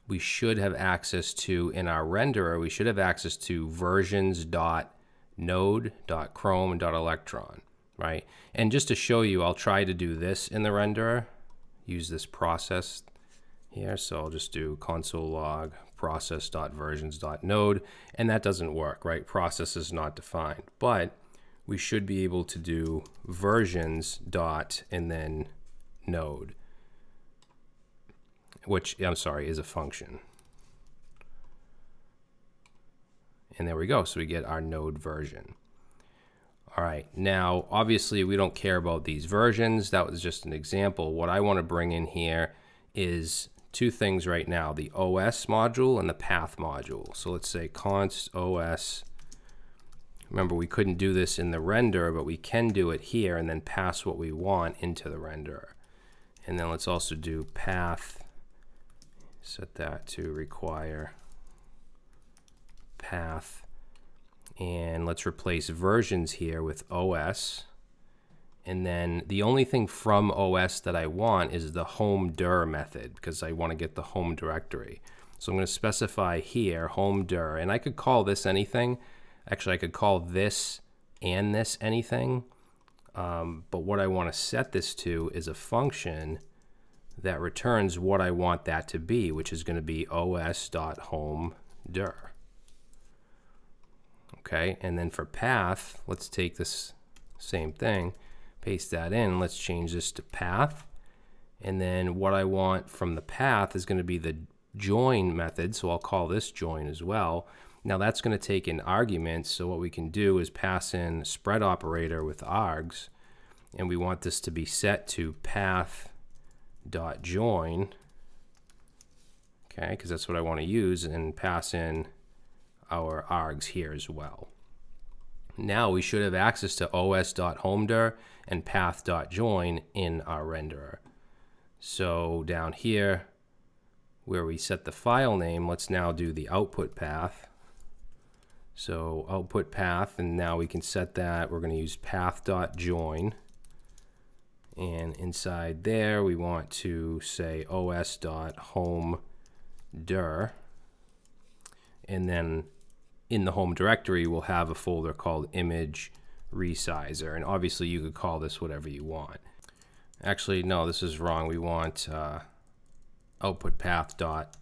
we should have access to, in our renderer, we should have access to versions.node.chrome and .electron, right? And just to show you, I'll try to do this in the renderer, use this process here. So I'll just do console log process.versions.node, and that doesn't work, right? Process is not defined, but we should be able to do versions dot and then node, which, I'm sorry, is a function. And there we go. So we get our node version. All right. Now, obviously, we don't care about these versions. That was just an example. What I want to bring in here is two things right now, the OS module and the path module. So let's say const OS. Remember, we couldn't do this in the renderer, but we can do it here and then pass what we want into the renderer. And then let's also do path, set that to require path, and let's replace versions here with OS. And then the only thing from OS that I want is the home dir method, because I want to get the home directory. So I'm going to specify here home dir, and I could call this anything. Actually, I could call this and this anything. But what I want to set this to is a function that returns what I want that to be, which is going to be os.homedir. Okay, and then for path, let's take this same thing, paste that in. Let's change this to path. And then what I want from the path is going to be the join method. So I'll call this join as well. Now that's going to take an argument. So what we can do is pass in spread operator with args. And we want this to be set to path.join. Okay, because that's what I want to use, and pass in our args here as well. Now we should have access to os.homedir and path.join in our renderer. So down here where we set the file name, let's now do the output path. So output path, and now we can set that. We're going to use path.join. And inside there we want to say os.homedir. And then in the home directory, we'll have a folder called image resizer. And obviously you could call this whatever you want. Actually, no, this is wrong. We want output path dot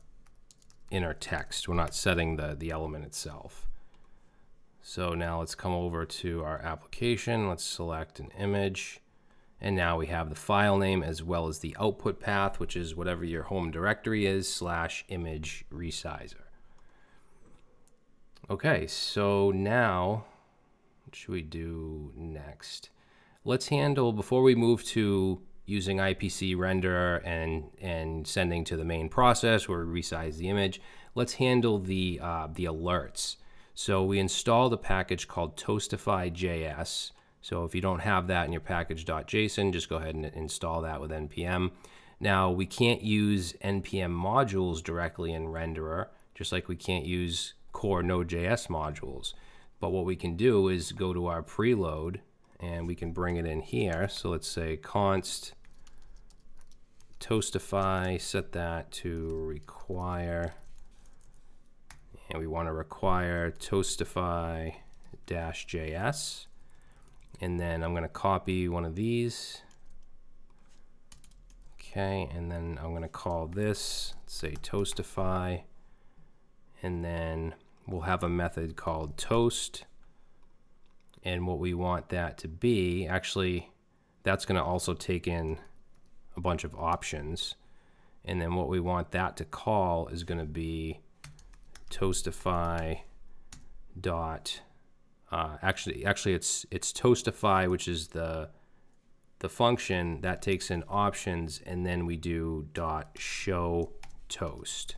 inner text. We're not setting the element itself. So now let's come over to our application. Let's select an image. And now we have the file name as well as the output path, which is whatever your home directory is, /image resizer. Okay, so now what should we do next? Let's handle, before we move to using IPC Renderer and sending to the main process where we resize the image, let's handle the alerts. So we installed a package called Toastify.js. So if you don't have that in your package.json, just go ahead and install that with npm. Now we can't use npm modules directly in Renderer, just like we can't use core Node.js modules. But what we can do is go to our preload and we can bring it in here. So let's say const Toastify, set that to require, and we want to require Toastify-js. And then I'm going to copy one of these. Okay, and then I'm going to call this, say Toastify, and then we'll have a method called toast. And what we want that to be, actually, that's going to also take in a bunch of options. And then what we want that to call is going to be Toastify dot. Actually, it's Toastify, which is the function that takes in options, and then we do dot show toast.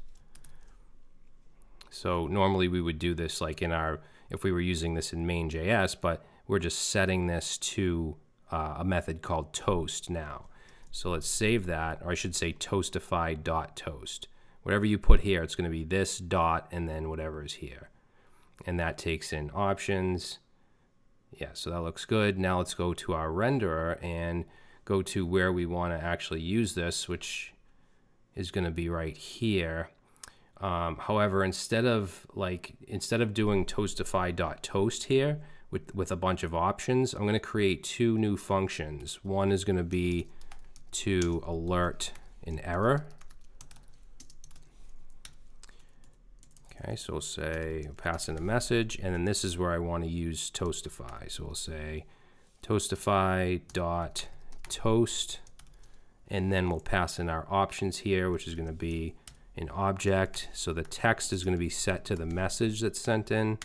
So normally we would do this like in our, if we were using this in main.js, but we're just setting this to a method called toast now. So let's save that, or I should say toastify.toast. Whatever you put here, it's going to be this dot and then whatever is here. And that takes in options. Yeah, so that looks good. Now let's go to our renderer and go to where we want to actually use this, which is going to be right here. However, instead of doing toastify.toast here with a bunch of options, I'm going to create two new functions. One is going to be to alert an error. Okay, so we'll say pass in a message, and then this is where I want to use Toastify. So we'll say Toastify.toast, and then we'll pass in our options here, which is going to be an object. So the text is going to be set to the message that's sent in.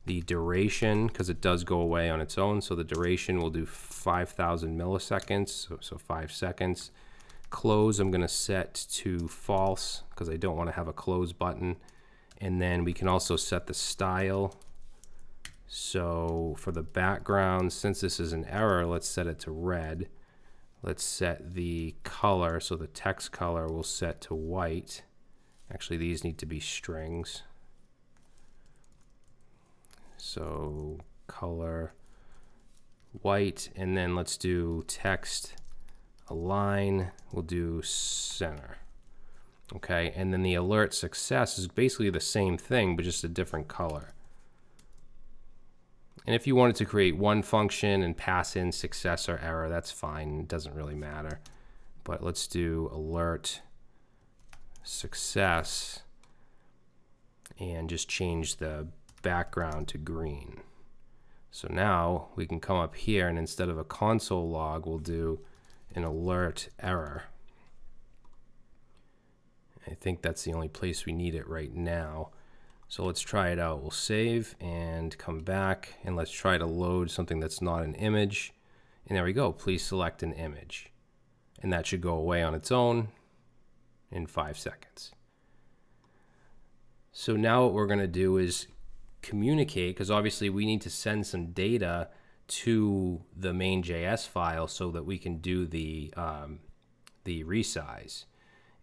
The duration, because it does go away on its own, so the duration will do 5,000 milliseconds, so 5 seconds. Close, I'm going to set to false because I don't want to have a close button. And then we can also set the style. So for the background, since this is an error, let's set it to red. Let's set the color, so the text color will set to white. Actually, these need to be strings. So color white, and then let's do text align. We'll do center. Okay, and then the alert success is basically the same thing, but just a different color. And if you wanted to create one function and pass in success or error, that's fine. It doesn't really matter. But let's do alert success and just change the background to green. So now we can come up here, and instead of a console log, we'll do an alert error. I think that's the only place we need it right now. So let's try it out. We'll save and come back, and let's try to load something that's not an image. And there we go. Please select an image. And that should go away on its own in 5 seconds. So now what we're going to do is communicate, because obviously we need to send some data to the main.js file so that we can do the resize.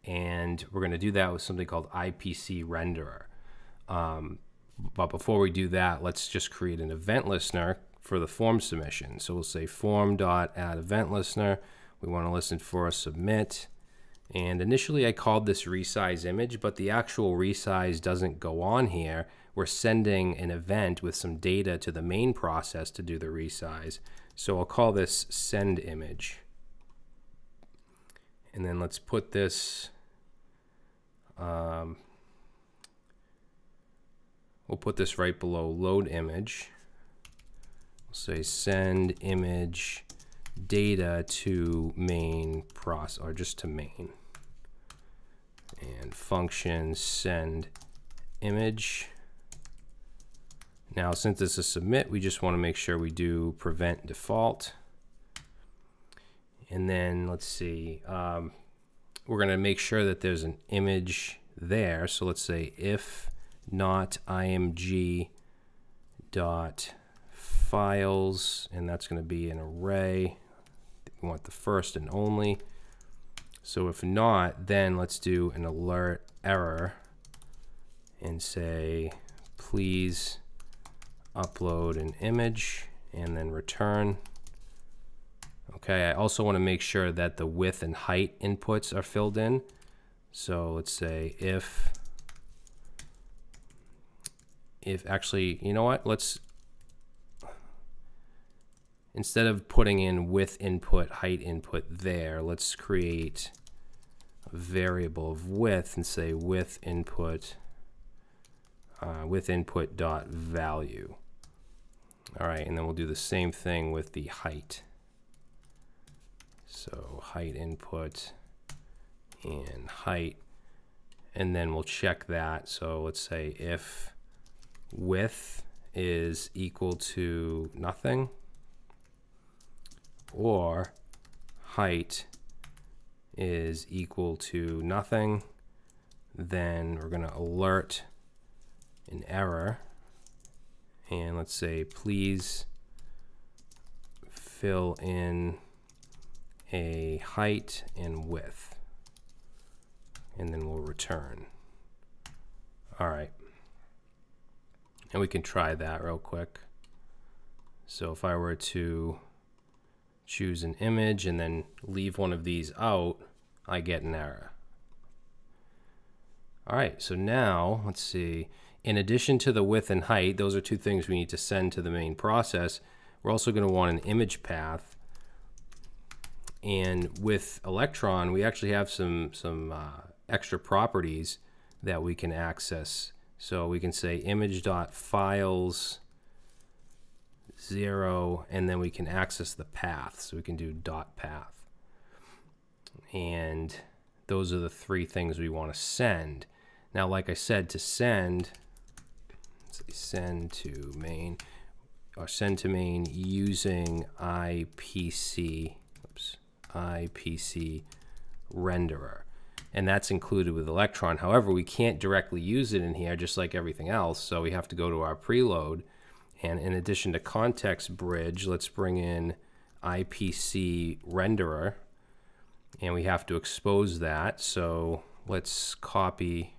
And we're going to do that with something called IPC Renderer. But before we do that, let's just create an event listener for the form submission. So we'll say form.add event listener. We want to listen for a submit. And initially I called this Resize Image, but the actual resize doesn't go on here. We're sending an event with some data to the main process to do the resize. So I'll call this send image. And then let's put this, we'll put this right below load image. We'll say send image data to main process, or just to main. And function send image. Now, since it's a submit, we just want to make sure we do prevent default. And then let's see, we're going to make sure that there's an image there. So let's say if not img dot files, and that's going to be an array. We want the first and only. So if not, then let's do an alert error and say please upload an image, and then return. Okay, I also want to make sure that the width and height inputs are filled in. So let's say if actually, you know what, let's, instead of putting in width input, height input there, let's create a variable of width and say width input dot value. All right, and then we'll do the same thing with the height. So height input and height, and then we'll check that. So let's say if width is equal to nothing, or height is equal to nothing, then we're going to alert an error, and let's say please fill in a height and width, and then we'll return. All right, and we can try that real quick. So if I were to choose an image and then leave one of these out, I get an error. All right, so now let's see. In addition to the width and height, those are two things we need to send to the main process. We're also going to want an image path. And with Electron, we actually have some extra properties that we can access. So we can say image.files 0, and then we can access the path. So we can do .path. And those are the three things we want to send. Now, like I said, to send, send to main, or send to main using IPC Renderer. And that's included with Electron. However, we can't directly use it in here, just like everything else. So we have to go to our preload. And in addition to context bridge, let's bring in IPC Renderer. And we have to expose that. So let's copy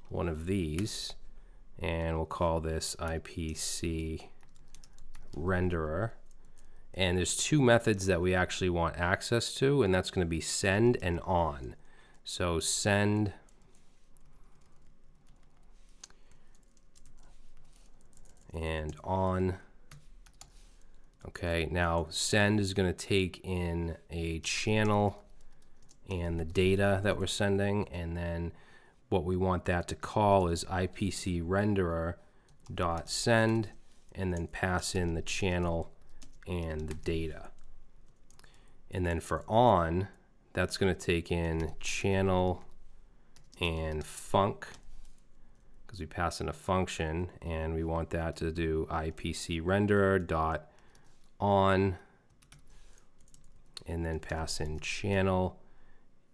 one of these. and we'll call this IPC Renderer. And there's two methods that we actually want access to, and that's going to be send and on. So send and on. Okay, now send is going to take in a channel and the data that we're sending, and then what we want that to call is IPC Renderer dot send, and then pass in the channel and the data. And then for on, that's going to take in channel and func, because we pass in a function, and we want that to do IPC Renderer dot on, and then pass in channel.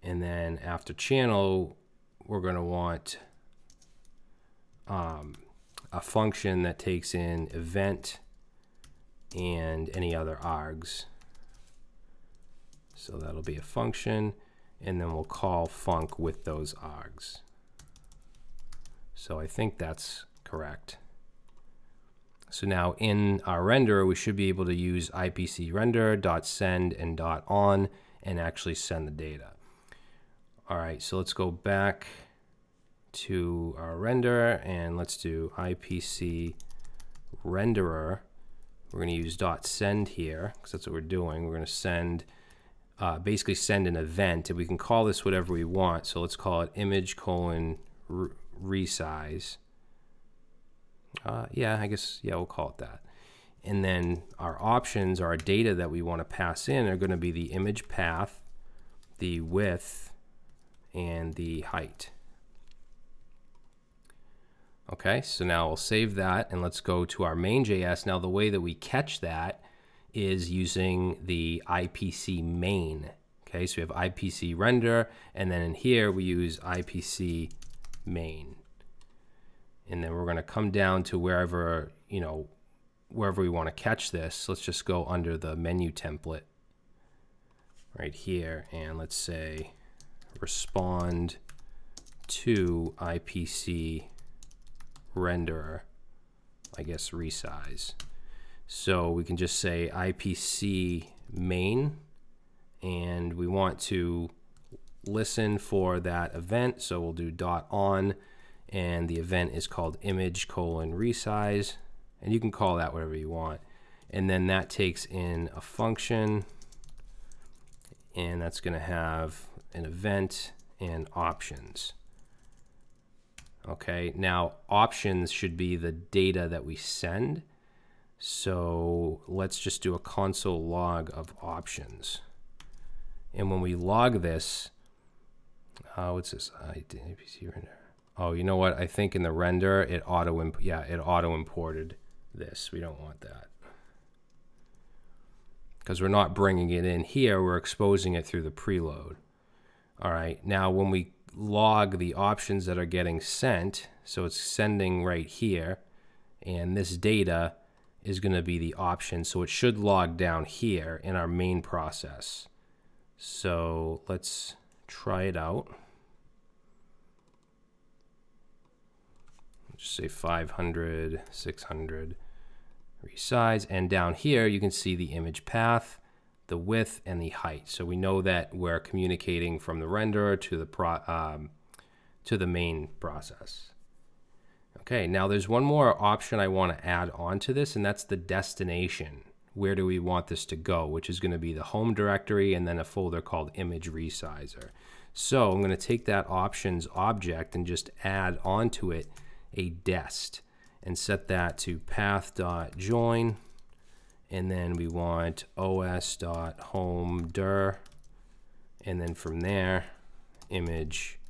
And then after channel, we're going to want a function that takes in event and any other args. So that'll be a function, and then we'll call func with those args. So I think that's correct. So now in our renderer, we should be able to use IPC Renderer dot send and dot on and actually send the data. All right, so let's go back to our renderer, and let's do IPC Renderer. We're going to use .send here because that's what we're doing. We're going to send, basically send an event, and we can call this whatever we want. So let's call it image : resize. Yeah, I guess, yeah, we'll call it that. And then our options, our data that we want to pass in, are going to be the image path, the width, and the height. Okay, so now we'll save that, and let's go to our main.js. Now the way that we catch that is using the IPC Main. Okay, so we have IPC Render, and then in here we use IPC Main. And then we're going to come down to wherever, wherever we want to catch this. Let's just go under the menu template right here, and let's say respond to IPC Renderer, I guess resize. So we can just say IPC Main, and we want to listen for that event, so we'll do .on, and the event is called image : resize, and you can call that whatever you want. And then that takes in a function, and that's going to have an event and options. Okay, now options should be the data that we send. So let's just do a console log of options. And when we log this, what's this? IPC Renderer. Oh, you know what? I think in the render it auto imported this. We don't want that, because we're not bringing it in here. We're exposing it through the preload. All right. Now when we log the options that are getting sent, so it's sending right here, and this data is going to be the option, so it should log down here in our main process. So let's try it out. Just say 500, 600, resize, and down here you can see the image path, the width, and the height. So we know that we're communicating from the renderer to the main process. Okay, now there's one more option I want to add on to this, and that's the destination. Where do we want this to go? Which is going to be the home directory and then a folder called image resizer. So I'm going to take that options object and just add onto it a dest and set that to path.join, and then we want os.home.dir, and then from there image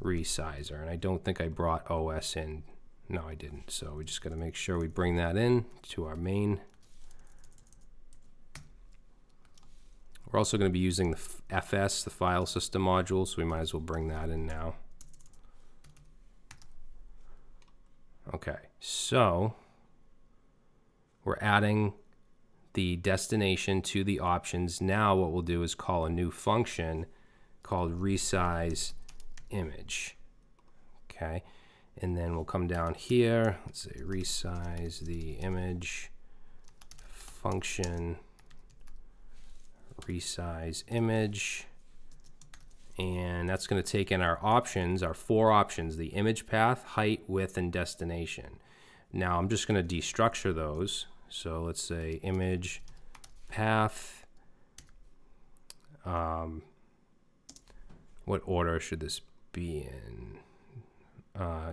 resizer. And I don't think I brought os in. No, I didn't. So we just got to make sure we bring that in to our main. We're also going to be using the FS, the file system module, so we might as well bring that in now. Okay, so we're adding the destination to the options. Now what we'll do is call a new function called Resize Image. Okay, And then we'll come down here. Let's say resize the image function, resize image. And that's going to take in our options, our 4 options, the image path, height, width, and destination. Now I'm just going to destructure those. So let's say image path. What order should this be in?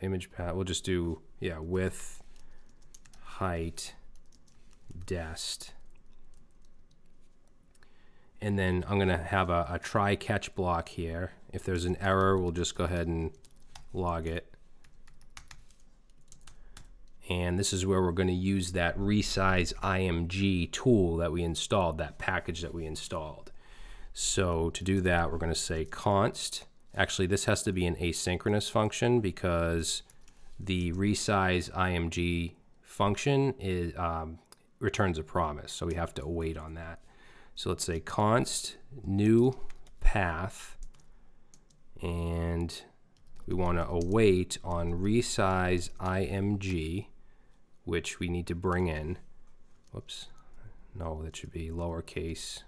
Image path, we'll just do, yeah, width, height, dest. And then I'm going to have a try catch block here. If there's an error, we'll just go ahead and log it. And this is where we're going to use that Resize IMG tool that we installed, that package that we installed. So to do that, we're going to say const. Actually, this has to be an asynchronous function because the Resize IMG function is, returns a promise. So we have to await on that. So let's say const new path, and we want to await on Resize IMG, which we need to bring in. Whoops. No, that should be lowercase.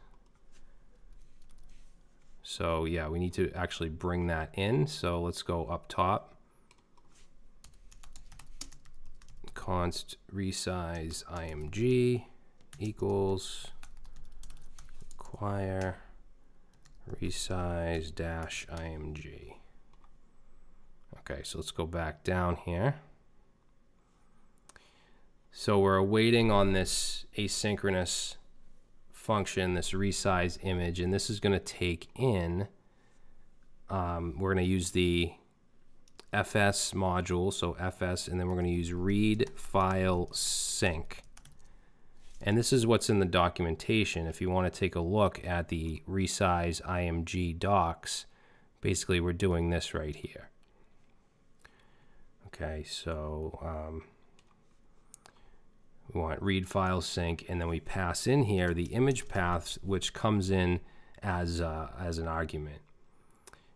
So yeah, we need to actually bring that in. So let's go up top. Const resize img equals require resize dash img. Okay, so let's go back down here. So we're awaiting on this asynchronous function, this resize image, and this is going to take in, we're going to use the fs module, so fs, and then we're going to use read file sync. And this is what's in the documentation. If you want to take a look at the resize img docs, basically we're doing this right here. Okay, so we want read file sync, and then we pass in here the image paths, which comes in as an argument.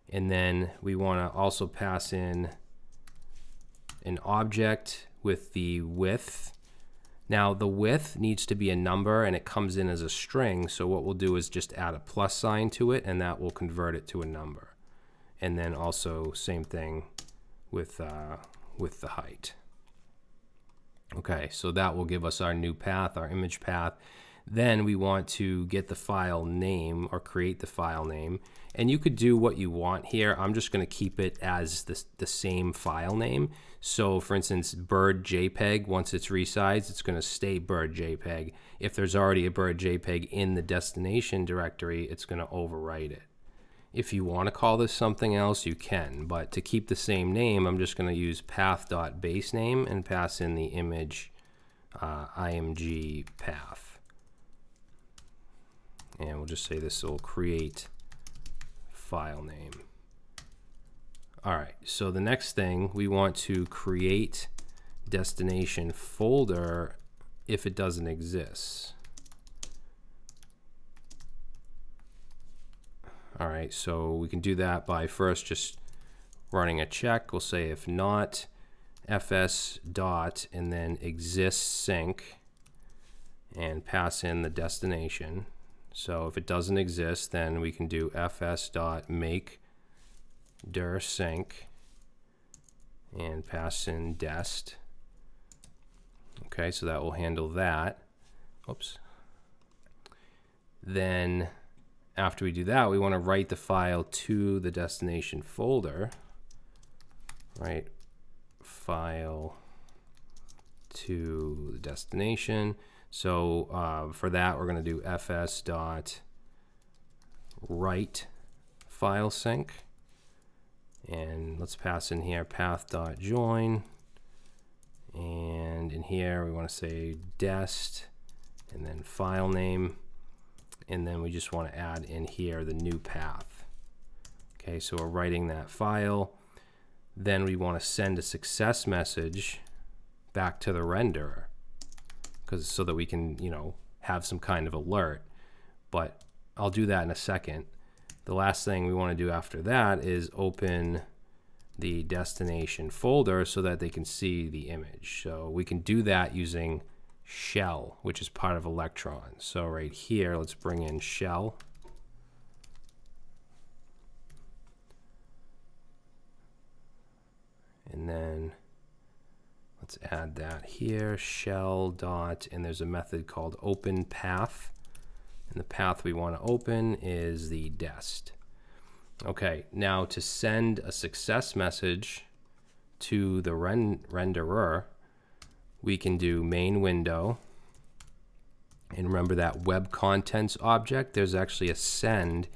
And then we want to also pass in an object with the width. Now the width needs to be a number, and it comes in as a string. So what we'll do is just add a plus sign to it, and that will convert it to a number. And then also same thing with the height. Okay, so that will give us our new path, our image path. Then we want to get the file name or create the file name. And you could do what you want here. I'm just going to keep it as the same file name. So for instance, bird JPEG, once it's resized, it's going to stay bird JPEG. If there's already a bird JPEG in the destination directory, it's going to overwrite it. If you want to call this something else, you can, but to keep the same name, I'm just going to use path.basename and pass in the image img path. And we'll just say this will create file name. All right, so the next thing, we want to create destination folder if it doesn't exist. All right, so we can do that by first just running a check. We'll say if not fs dot and then exists sync and pass in the destination. So if it doesn't exist, then we can do fs dot make dir sync and pass in dest. Okay, so that will handle that. Oops. Then after we do that, we want to write the file to the destination folder. Write file to the destination. So for that, we're going to do fs dot write file sync. And let's pass in here path dot join. And in here, we want to say dest and then file name. And then we just want to add in here the new path. Okay, so we're writing that file. Then we want to send a success message back to the renderer, so that we can, have some kind of alert. But I'll do that in a second. The last thing we want to do after that is open the destination folder so that they can see the image. So we can do that using shell, which is part of Electron. So right here, let's bring in shell. And then let's add that here, shell dot, and there's a method called open path. And the path we want to open is the dest. Okay, now to send a success message to the renderer, we can do mainWindow. And remember that web contents object, there's actually a send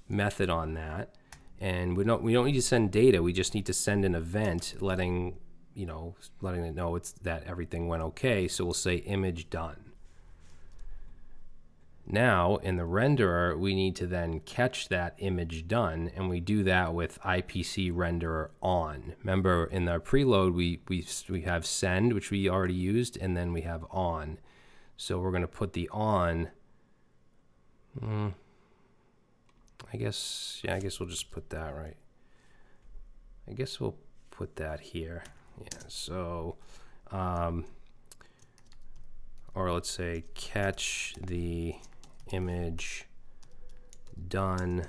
method on that. And we don't need to send data, we just need to send an event letting it know that everything went okay. So we'll say image done. Now in the renderer, we need to then catch that image done, and we do that with IPC Renderer on. Remember in our preload, we have send, which we already used, and then we have on. So we're going to put the on. I guess we'll just put that right. I guess we'll put that here. Yeah. So, or let's say catch the image done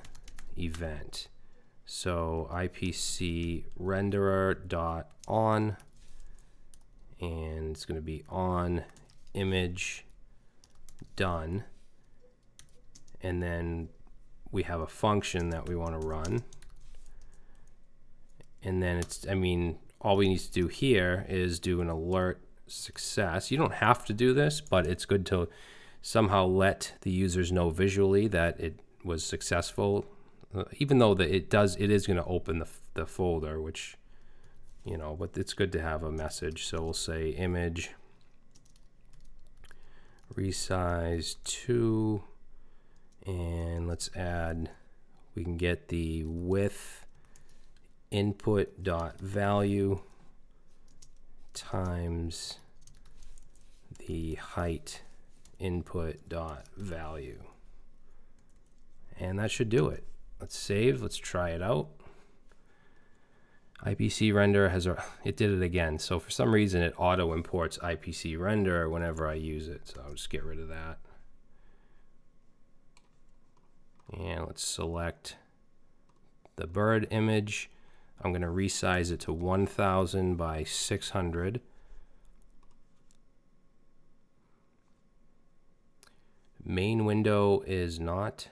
event. So IPC renderer dot on, and it's going to be on image done, and then we have a function that we want to run, and then all we need to do here is do an alert success. You don't have to do this, but it's good to somehow let the users know visually that it was successful, even though it is going to open the folder, which, but it's good to have a message. So we'll say image resize to, and let's add, we can get the width input dot value times the height input dot value, and that should do it. Let's save. Let's try it out. IPC Renderer it did it again. So for some reason it auto imports IPC Renderer whenever I use it. So I'll just get rid of that. And let's select the bird image. I'm going to resize it to 1000 by 600. Main window is not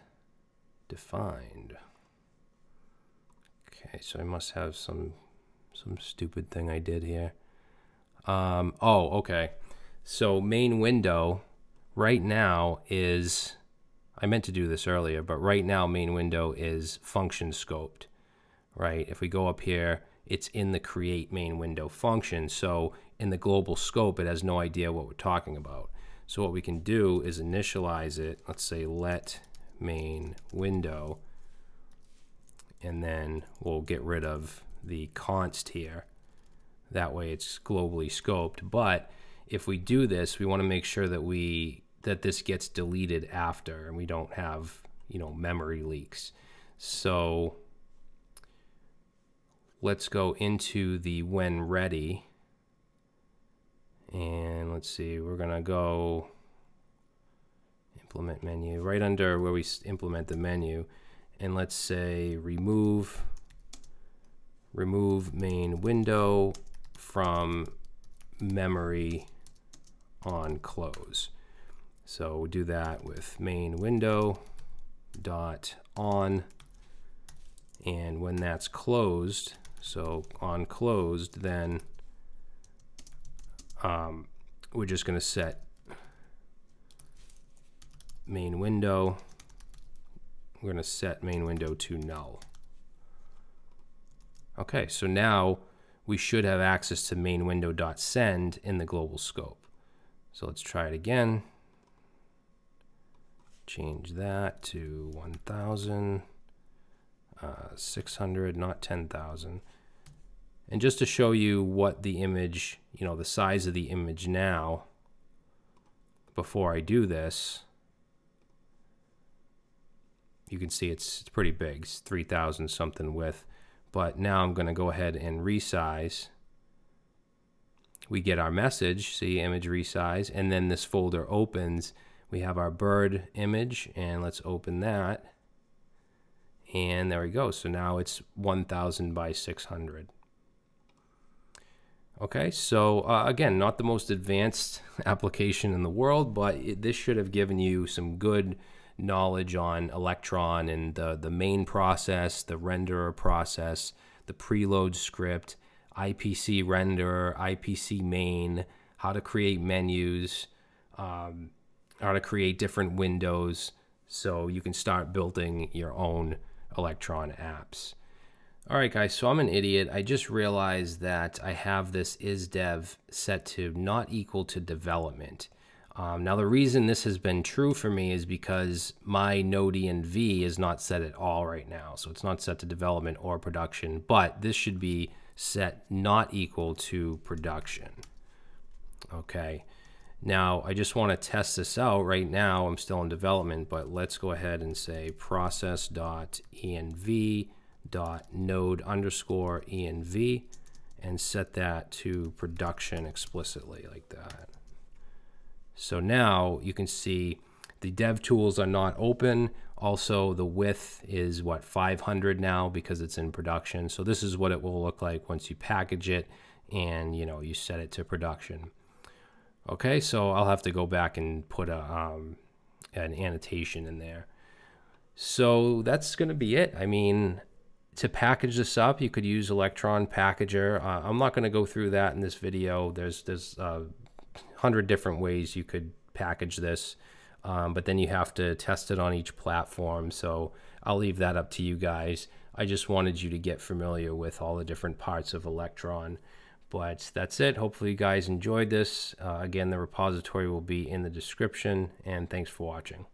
defined. Okay, so I must have some stupid thing I did here. Oh, okay. So main window right now is, I meant to do this earlier, but right now main window is function scoped, right? If we go up here, it's in the create main window function. So in the global scope, it has no idea what we're talking about. So what we can do is initialize it. Let's say let main window, and then we'll get rid of the const here. That way it's globally scoped. But if we do this, we want to make sure that this gets deleted after, and we don't have, memory leaks. So let's go into the when ready, and let's see, we're gonna go implement menu right under where we implement the menu, and let's say remove main window from memory on close. So we'll do that with main window dot on, and when that's closed, so on closed, then we're just going to set main window. We're going to set main window to null. Okay, so now we should have access to main window.send in the global scope. So let's try it again. Change that to 1000, 600, not 10,000. And just to show you what the image, the size of the image now, before I do this, you can see it's pretty big. It's 3,000 something width. But now I'm going to go ahead and resize. We get our message, see image resize, and then this folder opens. We have our bird image, and let's open that. And there we go. So now it's 1000 by 600. Okay, so again, not the most advanced application in the world, but this should have given you some good knowledge on Electron and the main process, the renderer process, the preload script, IPC Renderer, IPC Main, how to create menus, how to create different windows, so you can start building your own Electron apps. All right, guys, so I'm an idiot. I just realized that I have this isDev set to not equal to development. Now, the reason this has been true for me is because my node-env is not set at all right now. So it's not set to development or production, but this should be set not equal to production. Okay. Now, I just want to test this out. Right now, I'm still in development, but let's go ahead and say process.env.node_env and set that to production explicitly like that. So now you can see the Devtools are not open. Also, the width is what, 500 now because it's in production. So this is what it will look like once you package it and you set it to production. Okay, so I'll have to go back and put an annotation in there. So that's going to be it. I mean, to package this up, you could use Electron Packager. I'm not going to go through that in this video. There's 100 different ways you could package this, but then you have to test it on each platform. So I'll leave that up to you guys. I just wanted you to get familiar with all the different parts of Electron. But that's it. Hopefully you guys enjoyed this. Again, the repository will be in the description, and thanks for watching.